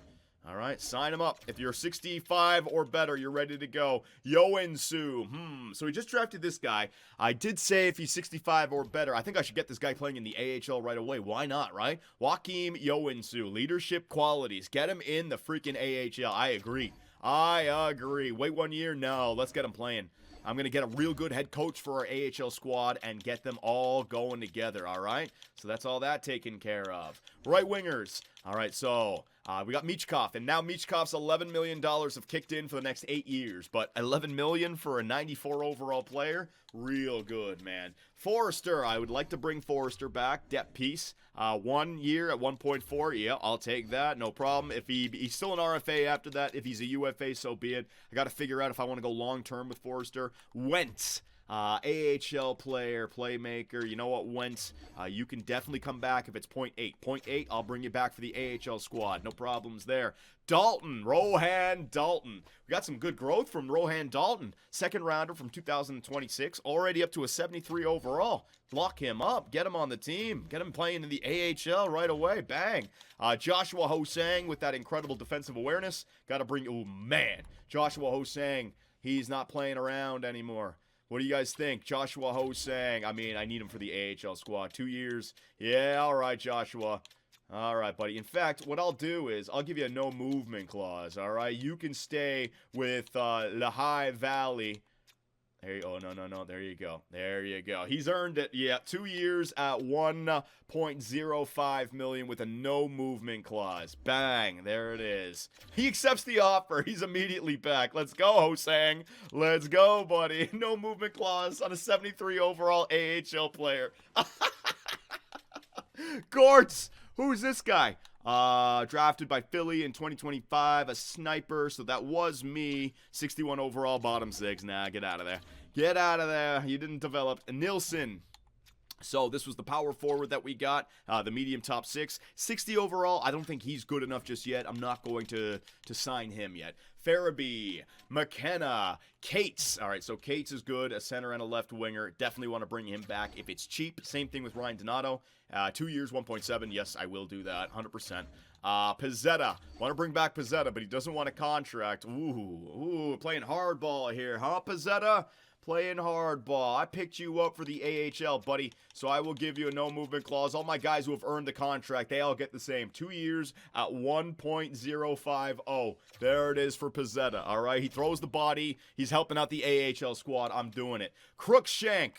All right, sign him up. If you're 65 or better, you're ready to go. Yoensu. So we just drafted this guy. I did say if he's 65 or better, I think I should get this guy playing in the AHL right away. Why not, right? Joakim Yoensu. Leadership qualities. Get him in the freaking AHL. I agree. Wait 1 year? No, let's get him playing. I'm going to get a real good head coach for our AHL squad and get them all going together, all right? So that's all that taken care of. Right wingers. All right, so we got Michkov, and now Michkov's $11 million have kicked in for the next 8 years, but $11 million for a 94 overall player? Real good, man. Forrester, I would like to bring Forrester back, depth piece. 1 year at 1.4, yeah, I'll take that, no problem. If he's still an RFA after that, if he's a UFA, so be it. I got to figure out if I want to go long-term with Forrester. Wentz. AHL player, playmaker. You know what, Wentz? You can definitely come back if it's 0.8. 0.8, I'll bring you back for the AHL squad. No problems there. Dalton, Rohan Dalton. We got some good growth from Rohan Dalton. Second rounder from 2026, already up to a 73 overall. Lock him up. Get him on the team. Get him playing in the AHL right away. Bang. Joshua Ho-Sang with that incredible defensive awareness. Got to bring... Oh, man. Joshua Ho-Sang, he's not playing around anymore. What do you guys think? Joshua Ho-Sang. I mean, I need him for the AHL squad. 2 years. Yeah, all right, Joshua. All right, buddy. In fact, what I'll do is I'll give you a no movement clause, all right? You can stay with Lehigh Valley. There you, oh, no. There you go. There you go. He's earned it. Yeah, 2 years at $1.05 million with a no movement clause. Bang. There it is. He accepts the offer. He's immediately back. Let's go, Ho-Sang. Let's go, buddy. No movement clause on a 73 overall AHL player. Gortz. Who's this guy? Drafted by Philly in 2025, a sniper, so that was me. 61 overall, bottom six. Nah, get out of there. Get out of there. You didn't develop. Nilsson. So this was the power forward that we got, the medium top six. 60 overall, I don't think he's good enough just yet. I'm not going to sign him yet. Farabee, McKenna, Cates. All right, so Cates is good, a center and a left winger. Definitely want to bring him back if it's cheap. Same thing with Ryan Donato. 2 years, 1.7. Yes, I will do that, 100%. Pizzetta. Want to bring back Pizzetta, but he doesn't want a contract. Ooh, playing hardball here, huh, Pizzetta? Playing hardball. I picked you up for the AHL, buddy, so I will give you a no movement clause. All my guys who have earned the contract, they all get the same. 2 years at 1.050. There it is for Pizzetta, all right? He throws the body. He's helping out the AHL squad. I'm doing it. Crookshank.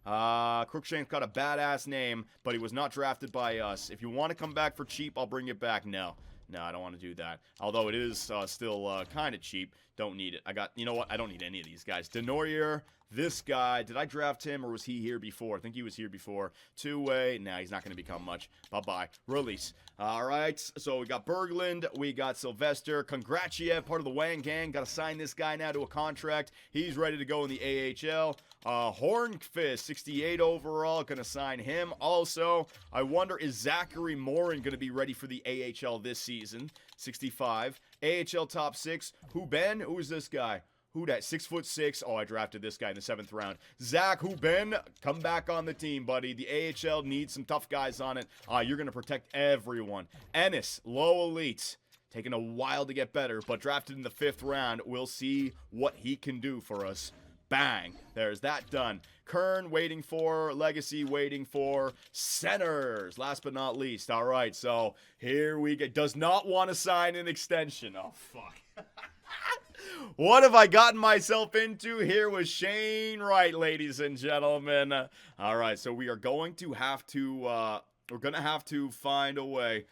Crookshank's got a badass name, but he was not drafted by us. If you want to come back for cheap, I'll bring it back. No, I don't want to do that. Although it is still kind of cheap. Don't need it. You know what? I don't need any of these guys. Denoyer, this guy. Did I draft him or was he here before? I think he was here before. Two-way. Nah, he's not going to become much. Bye-bye. Release. All right. So we got Berglund. We got Sylvester. Kongratiev, part of the Wang Gang. Got to sign this guy now to a contract. He's ready to go in the AHL. Hornqvist, 68 overall. Going to sign him. Also, I wonder, is Zachary Morin going to be ready for the AHL this season? 65. AHL top 6. Who Ben? Who is this guy? Who that? 6'6". Oh, I drafted this guy in the 7th round. Zach, who Ben? Come back on the team, buddy. The AHL needs some tough guys on it. You're going to protect everyone. Ennis, low elite. Taking a while to get better, but drafted in the 5th round. We'll see what he can do for us. Bang. There's that done. Kern waiting for. Legacy waiting for. Centers. Last but not least. All right, so here we go. Does not want to sign an extension. Oh, fuck. What have I gotten myself into? Here with Shane Wright, ladies and gentlemen. All right, so we are going to have to, find a way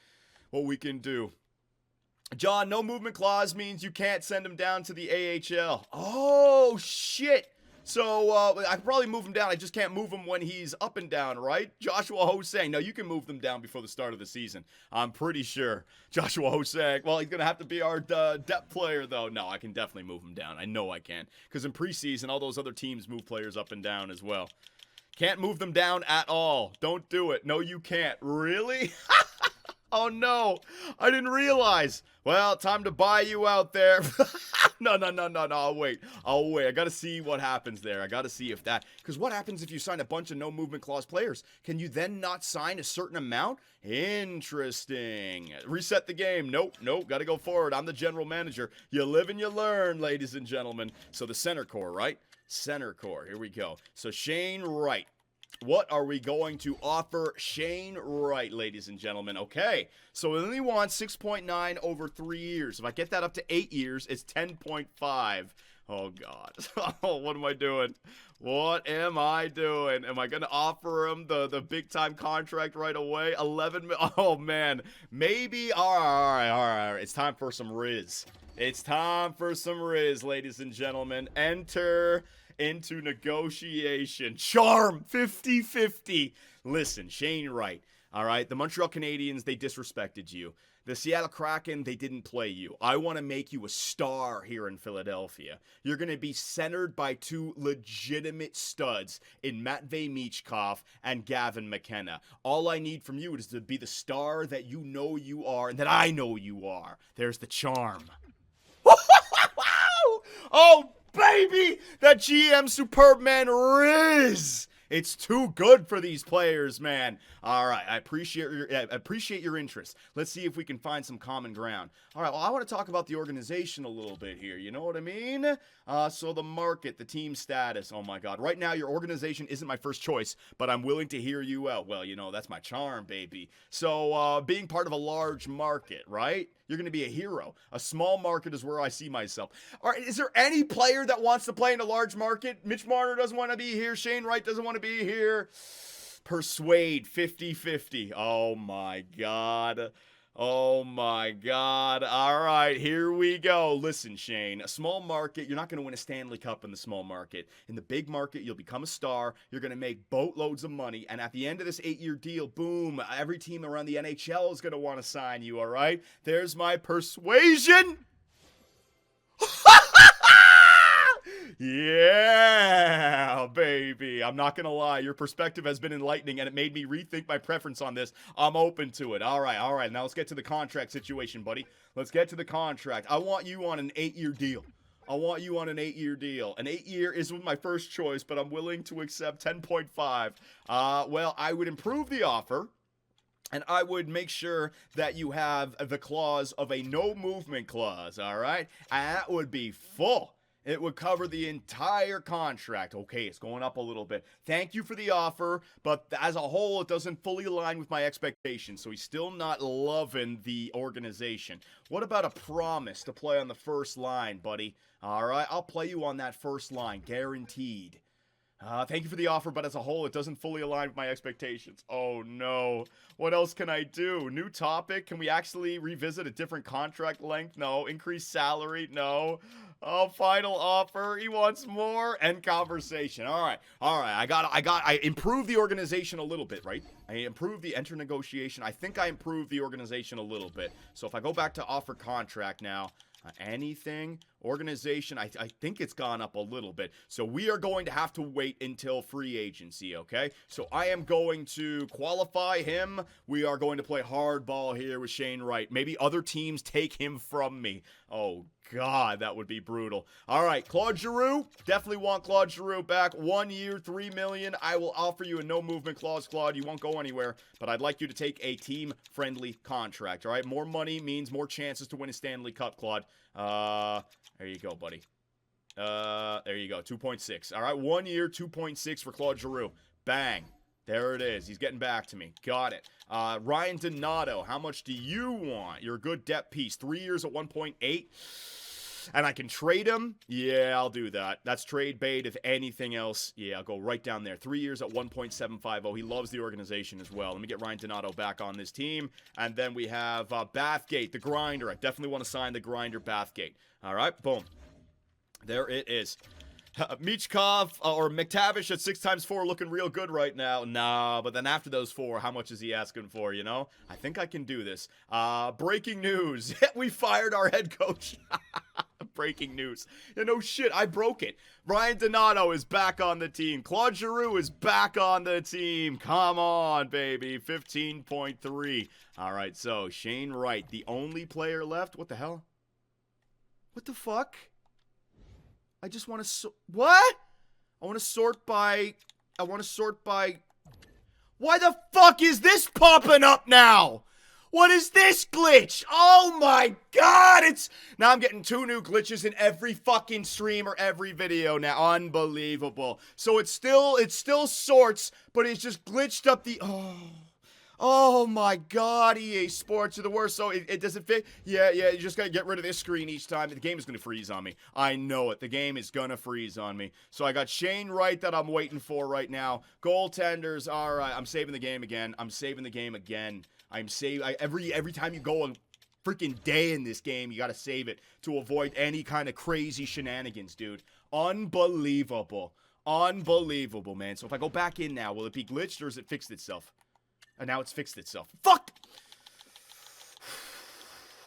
what we can do. John, no movement clause means you can't send him down to the AHL. Oh, shit. So, I could probably move him down. I just can't move him when he's up and down, right? Joshua Hosang. No, you can move them down before the start of the season. I'm pretty sure. Joshua Hosang. Well, he's going to have to be our depth player, though. No, I can definitely move him down. I know I can. Because in preseason, all those other teams move players up and down as well. Can't move them down at all. Don't do it. No, you can't. Really? Oh, no. I didn't realize. Well, time to buy you out there. No. I'll wait. I got to see what happens there. I got to see if that. Because what happens if you sign a bunch of no movement clause players? Can you then not sign a certain amount? Interesting. Reset the game. Nope. Got to go forward. I'm the general manager. You live and you learn, ladies and gentlemen. So the center core, right? Center core. Here we go. So Shane Wright. What are we going to offer Shane Wright, ladies and gentlemen? Okay, so we only want 6.9 over 3 years. If I get that up to 8 years, it's 10.5. Oh, God. Oh, what am I doing? What am I doing? Am I going to offer him the big-time contract right away? 11 Oh, man. Maybe. All right. It's time for some Riz. It's time for some Riz, ladies and gentlemen. Enter into negotiation. Charm 50-50. Listen, Shane Wright. All right, the Montreal Canadiens, they disrespected you. The Seattle Kraken, they didn't play you. I want to make you a star here in Philadelphia. You're going to be centered by 2 legitimate studs in Matvei Michkov and Gavin McKenna. All I need from you is to be the star that you know you are and that I know you are. There's the charm. Oh, baby! That GM Superbman Riz! It's too good for these players, man. All right, I appreciate your interest. Let's see if we can find some common ground. All right, well, I want to talk about the organization a little bit here. You know what I mean? So the market, the team status. Oh, my God. Right now, your organization isn't my first choice, but I'm willing to hear you out. Well, you know, that's my charm, baby. So being part of a large market, right? You're going to be a hero. A small market is where I see myself. All right, is there any player that wants to play in a large market? Mitch Marner doesn't want to be here. Shane Wright doesn't want to be here. Persuade 50-50. Oh, my God. Oh, my God. All right, here we go. Listen, Shane, a small market, you're not going to win a Stanley Cup in the small market. In the big market, you'll become a star. You're going to make boatloads of money. And at the end of this 8-year deal, boom, every team around the NHL is going to want to sign you, all right? There's my persuasion. Yeah, baby. I'm not going to lie. Your perspective has been enlightening, and it made me rethink my preference on this. I'm open to it. All right. Now let's get to the contract situation, buddy. Let's get to the contract. I want you on an 8-year deal. An 8-year isn't my first choice, but I'm willing to accept 10.5. Well, I would improve the offer. And I would make sure that you have the clause of a no movement clause, all right? And that would be full. It would cover the entire contract. Okay, it's going up a little bit. Thank you for the offer, but as a whole, it doesn't fully align with my expectations, so he's still not loving the organization. What about a promise to play on the first line, buddy? All right, I'll play you on that first line, guaranteed. Thank you for the offer, but as a whole, it doesn't fully align with my expectations. Oh, no. What else can I do? New topic? Can we actually revisit a different contract length? No. Increased salary? No. Oh, final offer. He wants more. End conversation. All right. I improved the organization a little bit, right? I improved the enter negotiation. I think I improved the organization a little bit. So if I go back to offer contract now, anything organization, I think it's gone up a little bit, so we are going to have to wait until free agency. Okay, so I am going to qualify him. We are going to play hardball here with Shane Wright. Maybe other teams take him from me. Oh God, that would be brutal. All right, Claude Giroux, definitely want Claude Giroux back. 1 year, $3 million. I will offer you a no movement clause, Claude. You won't go anywhere, but I'd like you to take a team friendly contract. All right, more money means more chances to win a Stanley Cup, Claude. There you go, buddy. There you go, 2.6. All right, 1 year, 2.6 for Claude Giroux. Bang. There it is. He's getting back to me. Got it. Ryan Donato, how much do you want? You're a good depth piece. 3 years at 1.8. And I can trade him? Yeah, I'll do that. That's trade bait. If anything else, yeah, I'll go right down there. 3 years at 1.750. He loves the organization as well. Let me get Ryan Donato back on this team. And then we have Bathgate, the grinder. I definitely want to sign the grinder, Bathgate. All right, boom. There it is. Michkov or McTavish at 6x4 looking real good right now. Nah, but then after those 4, how much is he asking for, you know? I think I can do this. Breaking news. We fired our head coach. Breaking news. You know, shit, I broke it. Ryan Donato is back on the team. Claude Giroux is back on the team. Come on, baby. 15.3. All right, so Shane Wright, the only player left. What the hell? What the fuck? I just want to what? I want to sort by why the fuck is this popping up now? What is this glitch? Oh my God, now I'm getting 2 new glitches in every fucking stream or every video now. Unbelievable. So it still sorts, but it's just glitched up the Oh my God, EA Sports are the worst. So it doesn't fit. Yeah, you just gotta get rid of this screen each time. The game is gonna freeze on me. I know it. The game is gonna freeze on me. So I got Shane Wright that I'm waiting for right now. Goaltenders. All right, I'm saving the game again. Every time you go a freaking day in this game, you gotta save it to avoid any kind of crazy shenanigans, dude. Unbelievable, man. So if I go back in now, will it be glitched or has it fixed itself? And now it's fixed itself. Fuck!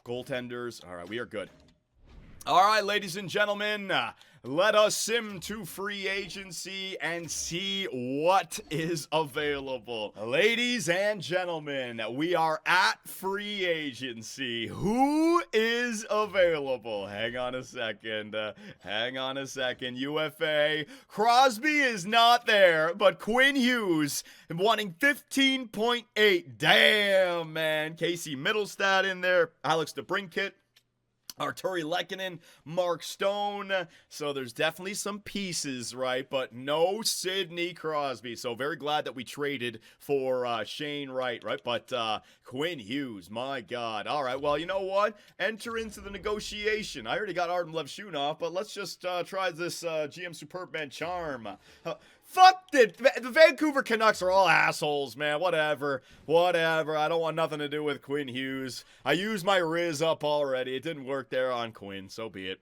Goaltenders. All right, we are good. All right, ladies and gentlemen, let us sim to free agency and see what is available. Ladies and gentlemen, we are at free agency. Who is available? Hang on a second. UFA. Crosby is not there, but Quinn Hughes wanting 15.8. Damn, man. Casey Middlestad in there. Alex DeBrincat. Arturi Lehkonen, Mark Stone. So there's definitely some pieces, right? But no Sidney Crosby. So very glad that we traded for Shane Wright, right? But Quinn Hughes, my God. All right, well, you know what? Enter into the negotiation. I already got Artem Levshunov, but let's just try this GM Superbman charm. Fuck it. The Vancouver Canucks are all assholes, man. Whatever. I don't want nothing to do with Quinn Hughes. I used my Riz up already. It didn't work there on Quinn, so be it.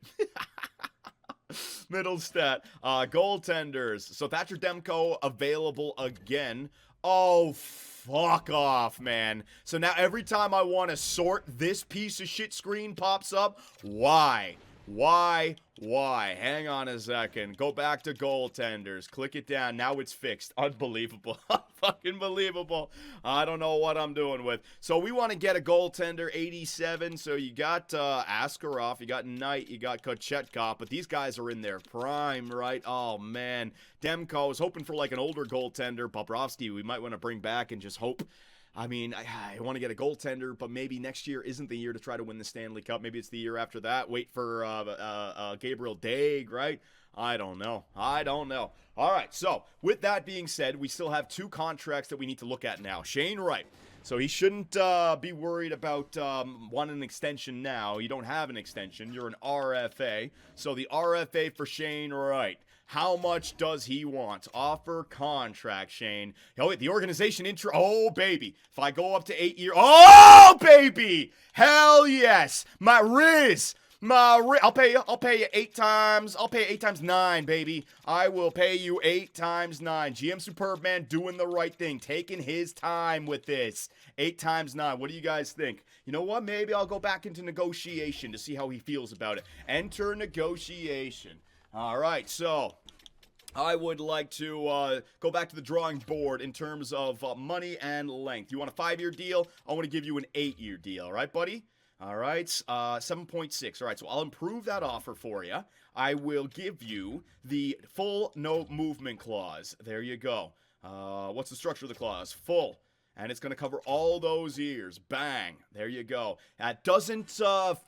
Middle stat. Goaltenders. So Thatcher Demko available again. Oh, fuck off, man. So now every time I want to sort, this piece of shit screen pops up. Why? Hang on a second. Go back to goaltenders. Click it down. Now it's fixed. Unbelievable. Fucking believable. I don't know what I'm doing with. So we want to get a goaltender, 87. So you got Askarov, you got Knight, you got Kochetkov, but these guys are in their prime, right? Oh, man. Demko, I was hoping for like an older goaltender. Bobrovsky, we might want to bring back and just hope I mean, I want to get a goaltender, but maybe next year isn't the year to try to win the Stanley Cup. Maybe it's the year after that. Wait for Gabriel Daig, right? I don't know. All right, so with that being said, we still have 2 contracts that we need to look at now. Shane Wright. So he shouldn't be worried about wanting an extension now. You don't have an extension. You're an RFA. So the RFA for Shane Wright. How much does he want? Offer contract, Shane. Oh, the organization oh, baby. If I go up to 8 years. Oh, baby. Hell yes. My Riz. I'll pay you 8 times. I'll pay you 8 times 9, baby. I will pay you 8 times 9. GM Superbman doing the right thing, taking his time with this. 8 times 9. What do you guys think? You know what? Maybe I'll go back into negotiation to see how he feels about it. Enter negotiation. All right, so I would like to go back to the drawing board in terms of money and length. You want a 5-year deal? I want to give you an 8-year deal. All right, buddy? All right, 7.6. All right, so I'll improve that offer for you. I will give you the full no movement clause. There you go. What's the structure of the clause? Full. And it's going to cover all those years. Bang. There you go. That doesn't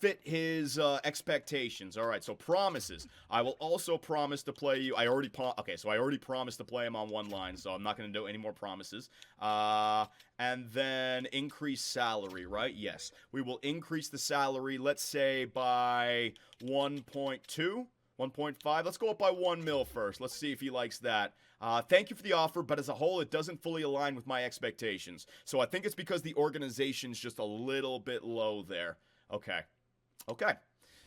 fit his expectations. All right, so promises. I will also promise to play you. I already promised to play him on 1 line, so I'm not going to do any more promises. And then increase salary, right? Yes. We will increase the salary, let's say, by 1.2. 1.5. Let's go up by 1 mil first. Let's see if he likes that. Thank you for the offer, but as a whole, it doesn't fully align with my expectations. So I think it's because the organization's just a little bit low there. Okay.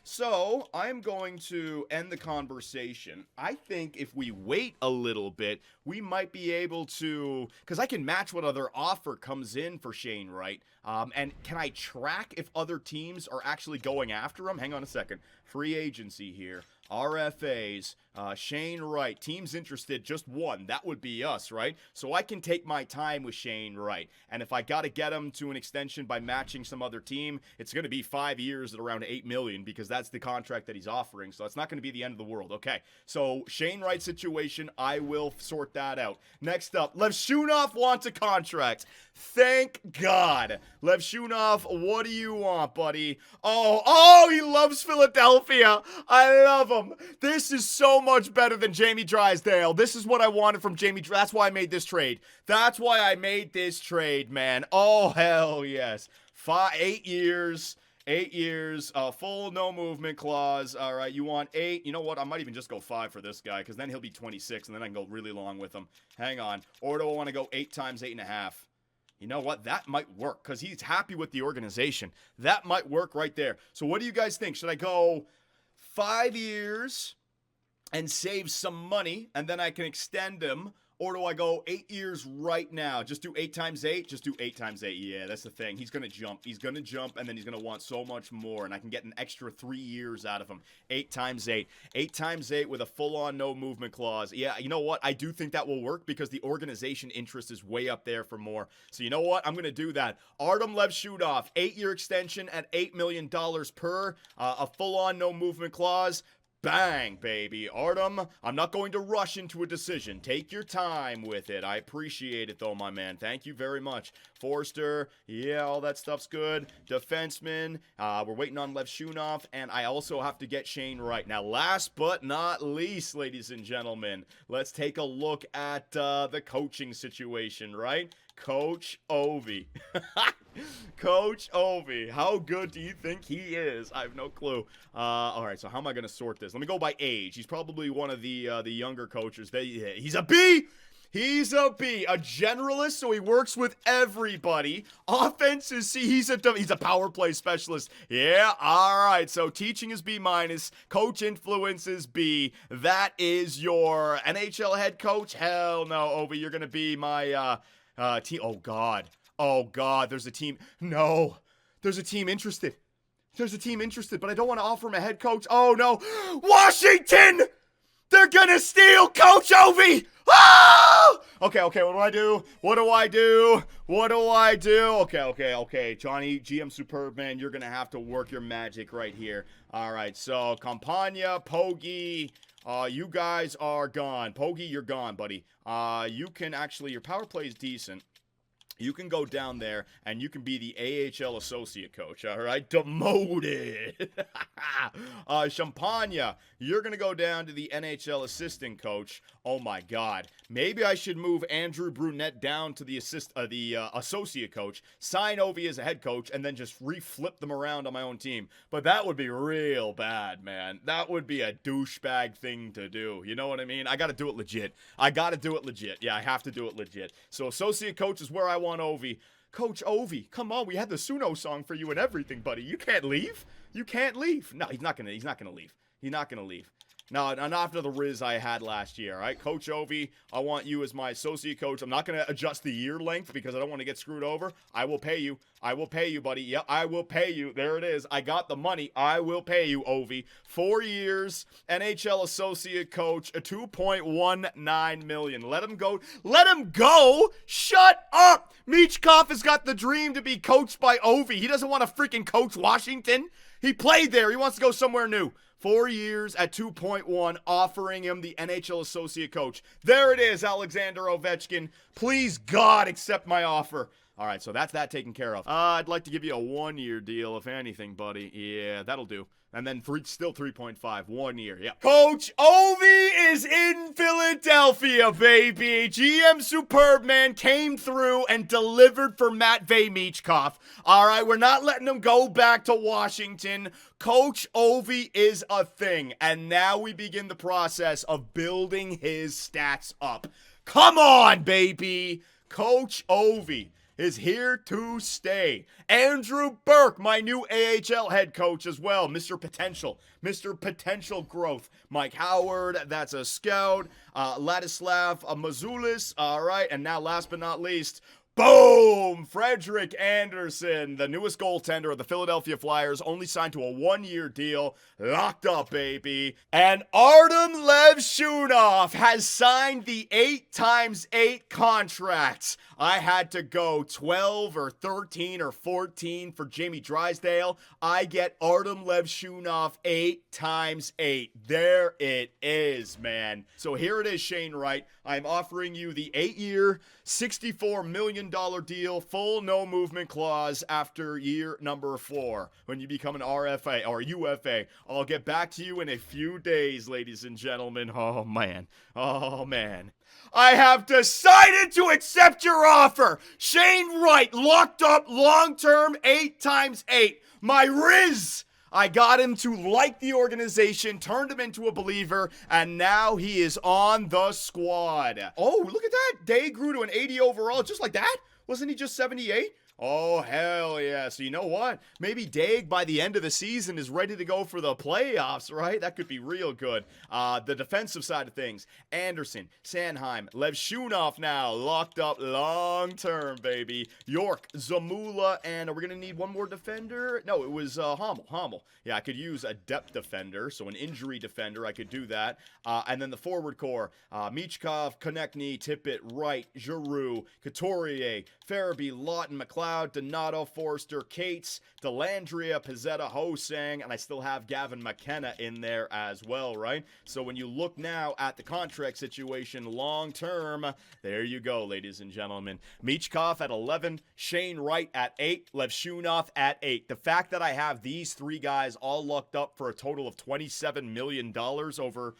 So I'm going to end the conversation. I think if we wait a little bit, we might be able to, because I can match what other offer comes in for Shane Wright. And can I track if other teams are actually going after him? Hang on a second. Free agency here. RFAs, Shane Wright, teams interested, just 1. That would be us, right? So I can take my time with Shane Wright. And if I got to get him to an extension by matching some other team, it's going to be 5 years at around $8 million because that's the contract that he's offering. So it's not going to be the end of the world. Okay, so Shane Wright situation, I will sort that out. Next up, Lev Shunov wants a contract. Thank God. Lev Shunov, what do you want, buddy? Oh, he loves Philadelphia. I love him. This is so much better than Jamie Drysdale. This is what I wanted from Jamie. That's why I made this trade. Man. Oh, hell yes. 8 years. 8 years, full no movement clause. All right, you want 8. You know what? I might even just go 5 for this guy because then he'll be 26 and then I can go really long with him. Hang on. Or do I want to go 8 times 8.5? You know what? That might work because he's happy with the organization. That might work right there. So what do you guys think? Should I go 5 years and save some money and then I can extend him? Or do I go 8 years right now? Just do 8 times 8? Just do 8 times 8. Yeah, that's the thing. He's going to jump. And then he's going to want so much more. And I can get an extra 3 years out of him. 8 times 8. 8 times 8 with a full-on no movement clause. Yeah, you know what? I do think that will work because the organization interest is way up there for more. So you know what? I'm going to do that. Artem Levshudov, 8-year extension at $8 million per. A full-on no movement clause. Bang, baby. Artem, I'm not going to rush into a decision. Take your time with it. I appreciate it, though, my man. Thank you very much. Forster, yeah, all that stuff's good. Defenseman, we're waiting on Lev Shunov, and I also have to get Shane Wright. Now, last but not least, ladies and gentlemen, let's take a look at the coaching situation, right? Coach Ovi. Coach Ovi. How good do you think he is? I have no clue. All right, so how am I going to sort this? Let me go by age. He's probably one of the younger coaches. He's a B! He's a B, a generalist, so he works with everybody. Offense is C. He's a power play specialist. Yeah, all right. So teaching is B minus. Coach influence is B. That is your NHL head coach. Hell no, Ovi. You're gonna be my team. Oh God. There's a team. No, there's a team interested. But I don't want to offer him a head coach. Oh no, Washington. They're gonna steal Coach Ovi! Ah! Okay, what do I do? Okay. Johnny, GM Superbman, you're gonna have to work your magic right here. Alright, so Campagna, Pogi, you guys are gone. Pogi, you're gone, buddy. You can actually, your power play is decent. You can go down there and you can be the AHL associate coach, all right? Demoted. Champagne, you're going to go down to the NHL assistant coach. Oh my God. Maybe I should move Andrew Brunette down to the associate coach, sign Ovi as a head coach, and then just reflip them around on my own team. But that would be real bad, man. That would be a douchebag thing to do. You know what I mean? I got to do it legit. Yeah, I have to do it legit. So associate coach is where I want Ovi. Coach Ovi, come on, we had the Suno song for you and everything, buddy. You can't leave. You can't leave. No, he's not gonna leave. He's not gonna leave. No, not after the Riz I had last year, all right? Coach Ovi, I want you as my associate coach. I'm not going to adjust the year length because I don't want to get screwed over. I will pay you. I will pay you, buddy. Yep, I will pay you. There it is. I got the money. I will pay you, Ovi. 4 years, NHL associate coach, a $2.19 million. Let him go. Let him go. Shut up. Michkov has got the dream to be coached by Ovi. He doesn't want to freaking coach Washington. He played there. He wants to go somewhere new. 4 years at 2.1, offering him the NHL associate coach. There it is, Alexander Ovechkin. Please, God, accept my offer. All right, so that's that taken care of. I'd like to give you a 1-year deal, if anything, buddy. Yeah, that'll do. And then still 3.5, 1 year. Yeah. Coach Ovi is in Philadelphia, baby. GM Superbman came through and delivered for Matvei Michkov. All right, we're not letting him go back to Washington. Coach Ovi is a thing. And now we begin the process of building his stats up. Come on, baby. Coach Ovi is here to stay. Andrew Burke, my new AHL head coach as well. Mr. Potential growth. Mike Howard, that's a scout. Ladislav Mazulis, all right. And now last but not least, boom! Frederik Andersen, the newest goaltender of the Philadelphia Flyers, only signed to a 1-year deal. Locked up, baby. And Artem Levshunov has signed the 8x8 contract. I had to go 12 or 13 or 14 for Jamie Drysdale. I get Artem Levshunov 8x8. There it is, man. So here it is, Shane Wright. I'm offering you the 8-year, $64 million deal, full no movement clause after year number 4 when you become an RFA or UFA. I'll get back to you in a few days, ladies and gentlemen. Oh, man. Oh, man. I have decided to accept your offer. Shane Wright, locked up long-term 8x8. My Riz. I got him to like the organization, turned him into a believer, and now he is on the squad. Oh, look at that. Day grew to an 80 overall just like that. Wasn't he just 78? Oh, hell yeah. So you know what? Maybe Daig by the end of the season is ready to go for the playoffs, right? That could be real good. The defensive side of things. Anderson, Sanheim, Levshunov now locked up long-term, baby. York, Zamula, and are we going to need one more defender? No, it was Hommel. Yeah, I could use a depth defender, so an injury defender. I could do that. And then the forward core. Michkov, Konechny, Tippett, Wright, Giroux, Couturier, Farabee, Lawton, McLeod, Donato, Forster, Cates, Delandria, Pizzetta, Hosang, and I still have Gavin McKenna in there as well, right? So when you look now at the contract situation long term, there you go, ladies and gentlemen. Michkov at 11, Shane Wright at 8, Levshunov at 8. The fact that I have these 3 guys all locked up for a total of $27 million over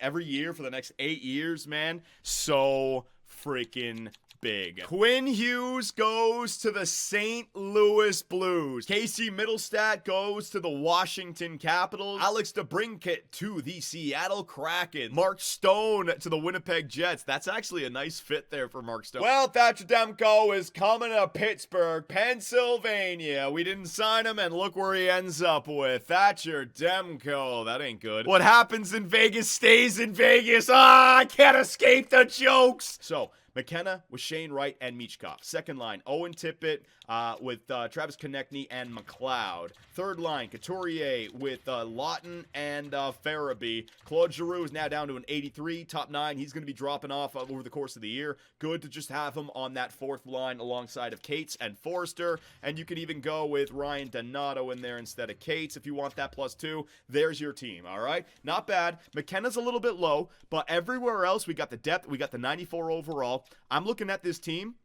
every year for the next 8 years, man, so freaking big. Quinn Hughes goes to the St. Louis Blues. Casey Middlestat goes to the Washington Capitals. Alex DeBrincat to the Seattle Kraken. Mark Stone to the Winnipeg Jets. That's actually a nice fit there for Mark Stone. Well, Thatcher Demko is coming to Pittsburgh, Pennsylvania. We didn't sign him, and look where he ends up with. Thatcher Demko. That ain't good. What happens in Vegas stays in Vegas. I can't escape the jokes. So, McKenna with Shane Wright and Michkov. Second line, Owen Tippett with Travis Konechny and McLeod. Third line, Couturier with Lawton and Farabee. Claude Giroux is now down to an 83. Top 9, he's going to be dropping off over the course of the year. Good to just have him on that fourth line alongside of Cates and Forster. And you could even go with Ryan Donato in there instead of Cates if you want that +2. There's your team, all right? Not bad. McKenna's a little bit low, but everywhere else we got the depth. We got the 94 overall. I'm looking at this team.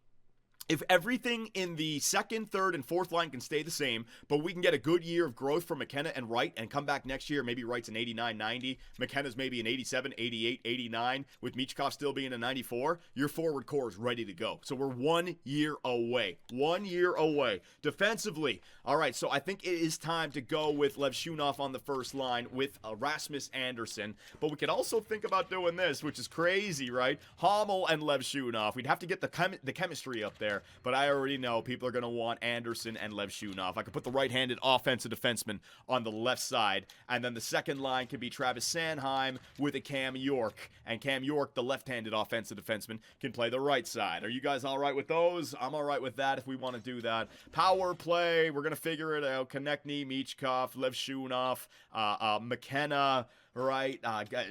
If everything in the second, third, and fourth line can stay the same, but we can get a good year of growth from McKenna and Wright and come back next year, maybe Wright's an 89, 90, McKenna's maybe an 87, 88, 89, with Michkov still being a 94, your forward core is ready to go. So we're 1 year away. 1 year away. Defensively, all right, so I think it is time to go with Lev Shunov on the first line with Rasmus Andersson, but we could also think about doing this, which is crazy, right? Hamel and Lev Shunov. We'd have to get the chemistry up there. But I already know people are going to want Andersson and Lev Shunov. I could put the right-handed offensive defenseman on the left side. And then the second line could be Travis Sanheim with a Cam York. And Cam York, the left-handed offensive defenseman, can play the right side. Are you guys all right with those? I'm all right with that if we want to do that. Power play, we're going to figure it out. Konechny, Michkov, Lev Shunov, McKenna, right?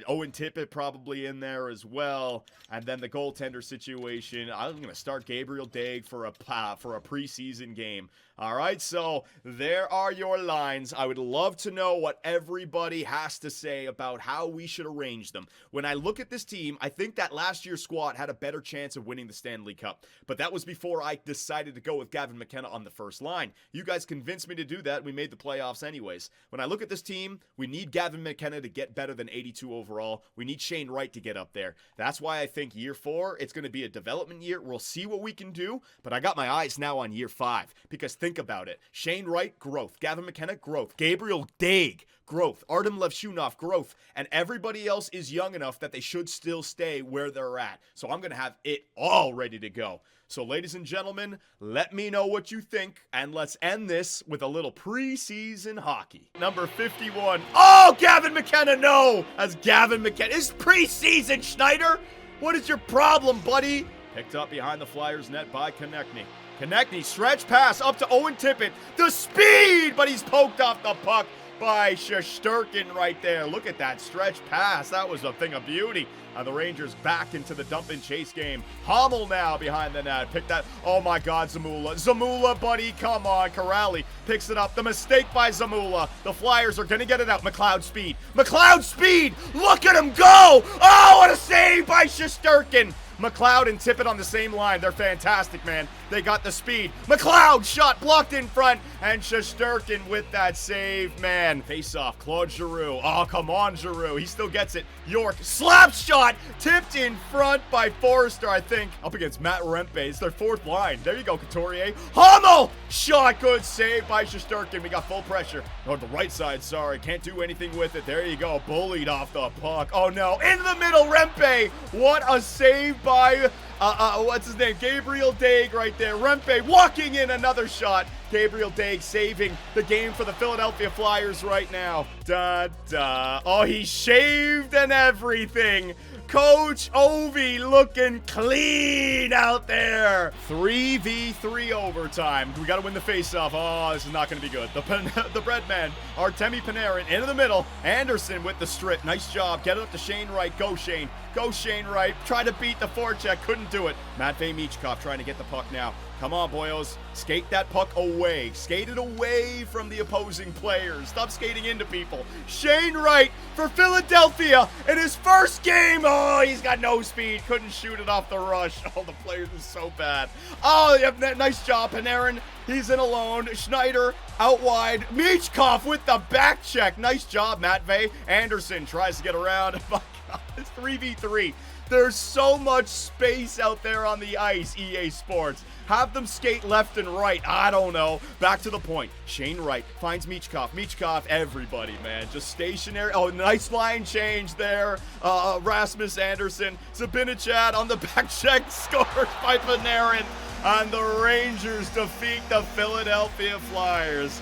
Owen Tippett probably in there as well. And then the goaltender situation, I'm going to start Gabriel Daig for a preseason game. All right, so there are your lines. I would love to know what everybody has to say about how we should arrange them. When I look at this team, I think that last year's squad had a better chance of winning the Stanley Cup. But that was before I decided to go with Gavin McKenna on the first line. You guys convinced me to do that. We made the playoffs anyways. When I look at this team, we need Gavin McKenna to get better than 82 overall. We need Shane Wright to get up there. That's why I think year 4, it's going to be a development year. We'll see what we can do, but I got my eyes now on year 5 because think about it. Shane Wright, growth. Gavin McKenna, growth. Gabriel Daig, growth. Artem Levshunov, growth. And everybody else is young enough that they should still stay where they're at. So I'm going to have it all ready to go. So ladies and gentlemen, let me know what you think, and let's end this with a little preseason hockey. Number 51. Oh, Gavin McKenna, no! As Gavin McKenna. It's preseason, Schneider! What is your problem, buddy? Picked up behind the Flyers net by Konechny. Konechny, stretch pass up to Owen Tippett. The speed, but he's poked off the puck by Shesterkin right there. Look at that stretch pass. That was a thing of beauty. The Rangers back into the dump and chase game. Hamel now behind the net. Pick that. Oh my God, Zamula. Zamula, buddy. Come on. Corrali picks it up. The mistake by Zamula. The Flyers are going to get it out. McLeod speed. McLeod speed. Look at him go. Oh, what a save by Shesterkin. McLeod and Tippett on the same line. They're fantastic, man. They got the speed. McLeod shot blocked in front. And Shesterkin with that save, man. Face off. Claude Giroux. Oh, come on, Giroux. He still gets it. York. Slap shot. Tipped in front by Forrester, I think. Up against Matt Rempe. It's their fourth line. There you go, Couturier. Hamel! Shot. Good save by Shesterkin. We got full pressure. Oh, the right side, sorry. Can't do anything with it. There you go. Bullied off the puck. Oh, no. In the middle, Rempe. What a save by, what's his name? Gabriel Daig right there. Rempe walking in, another shot. Gabriel Daig saving the game for the Philadelphia Flyers right now. Da-da. Oh, he shaved and everything. Coach Ovi looking clean out there. 3v3 overtime. We got to win the faceoff. Oh, this is not going to be good. The bread man, Artemi Panarin into the middle. Andersson with the strip. Nice job. Get it up to Shane Wright. Go, Shane. Go, Shane Wright. Try to beat the forecheck. Couldn't do it. Matvei Michkov trying to get the puck now. Come on, boyos. Skate that puck away. Skate it away from the opposing players. Stop skating into people. Shane Wright for Philadelphia in his first game. Oh, he's got no speed. Couldn't shoot it off the rush. Oh, the players are so bad. Oh, nice job, Panarin. He's in alone. Schneider out wide. Michkov with the back check. Nice job, Matvei. Andersson tries to get around. My God, it's 3v3. There's so much space out there on the ice, EA Sports. Have them skate left and right. I don't know. Back to the point. Shane Wright finds Michkov. Michkov, everybody, man. Just stationary. Oh, nice line change there. Rasmus Andersson. Zibanejad on the back check. Scored by Panarin. And the Rangers defeat the Philadelphia Flyers.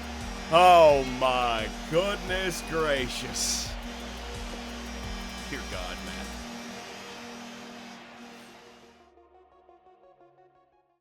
Oh, my goodness gracious. Dear God, man.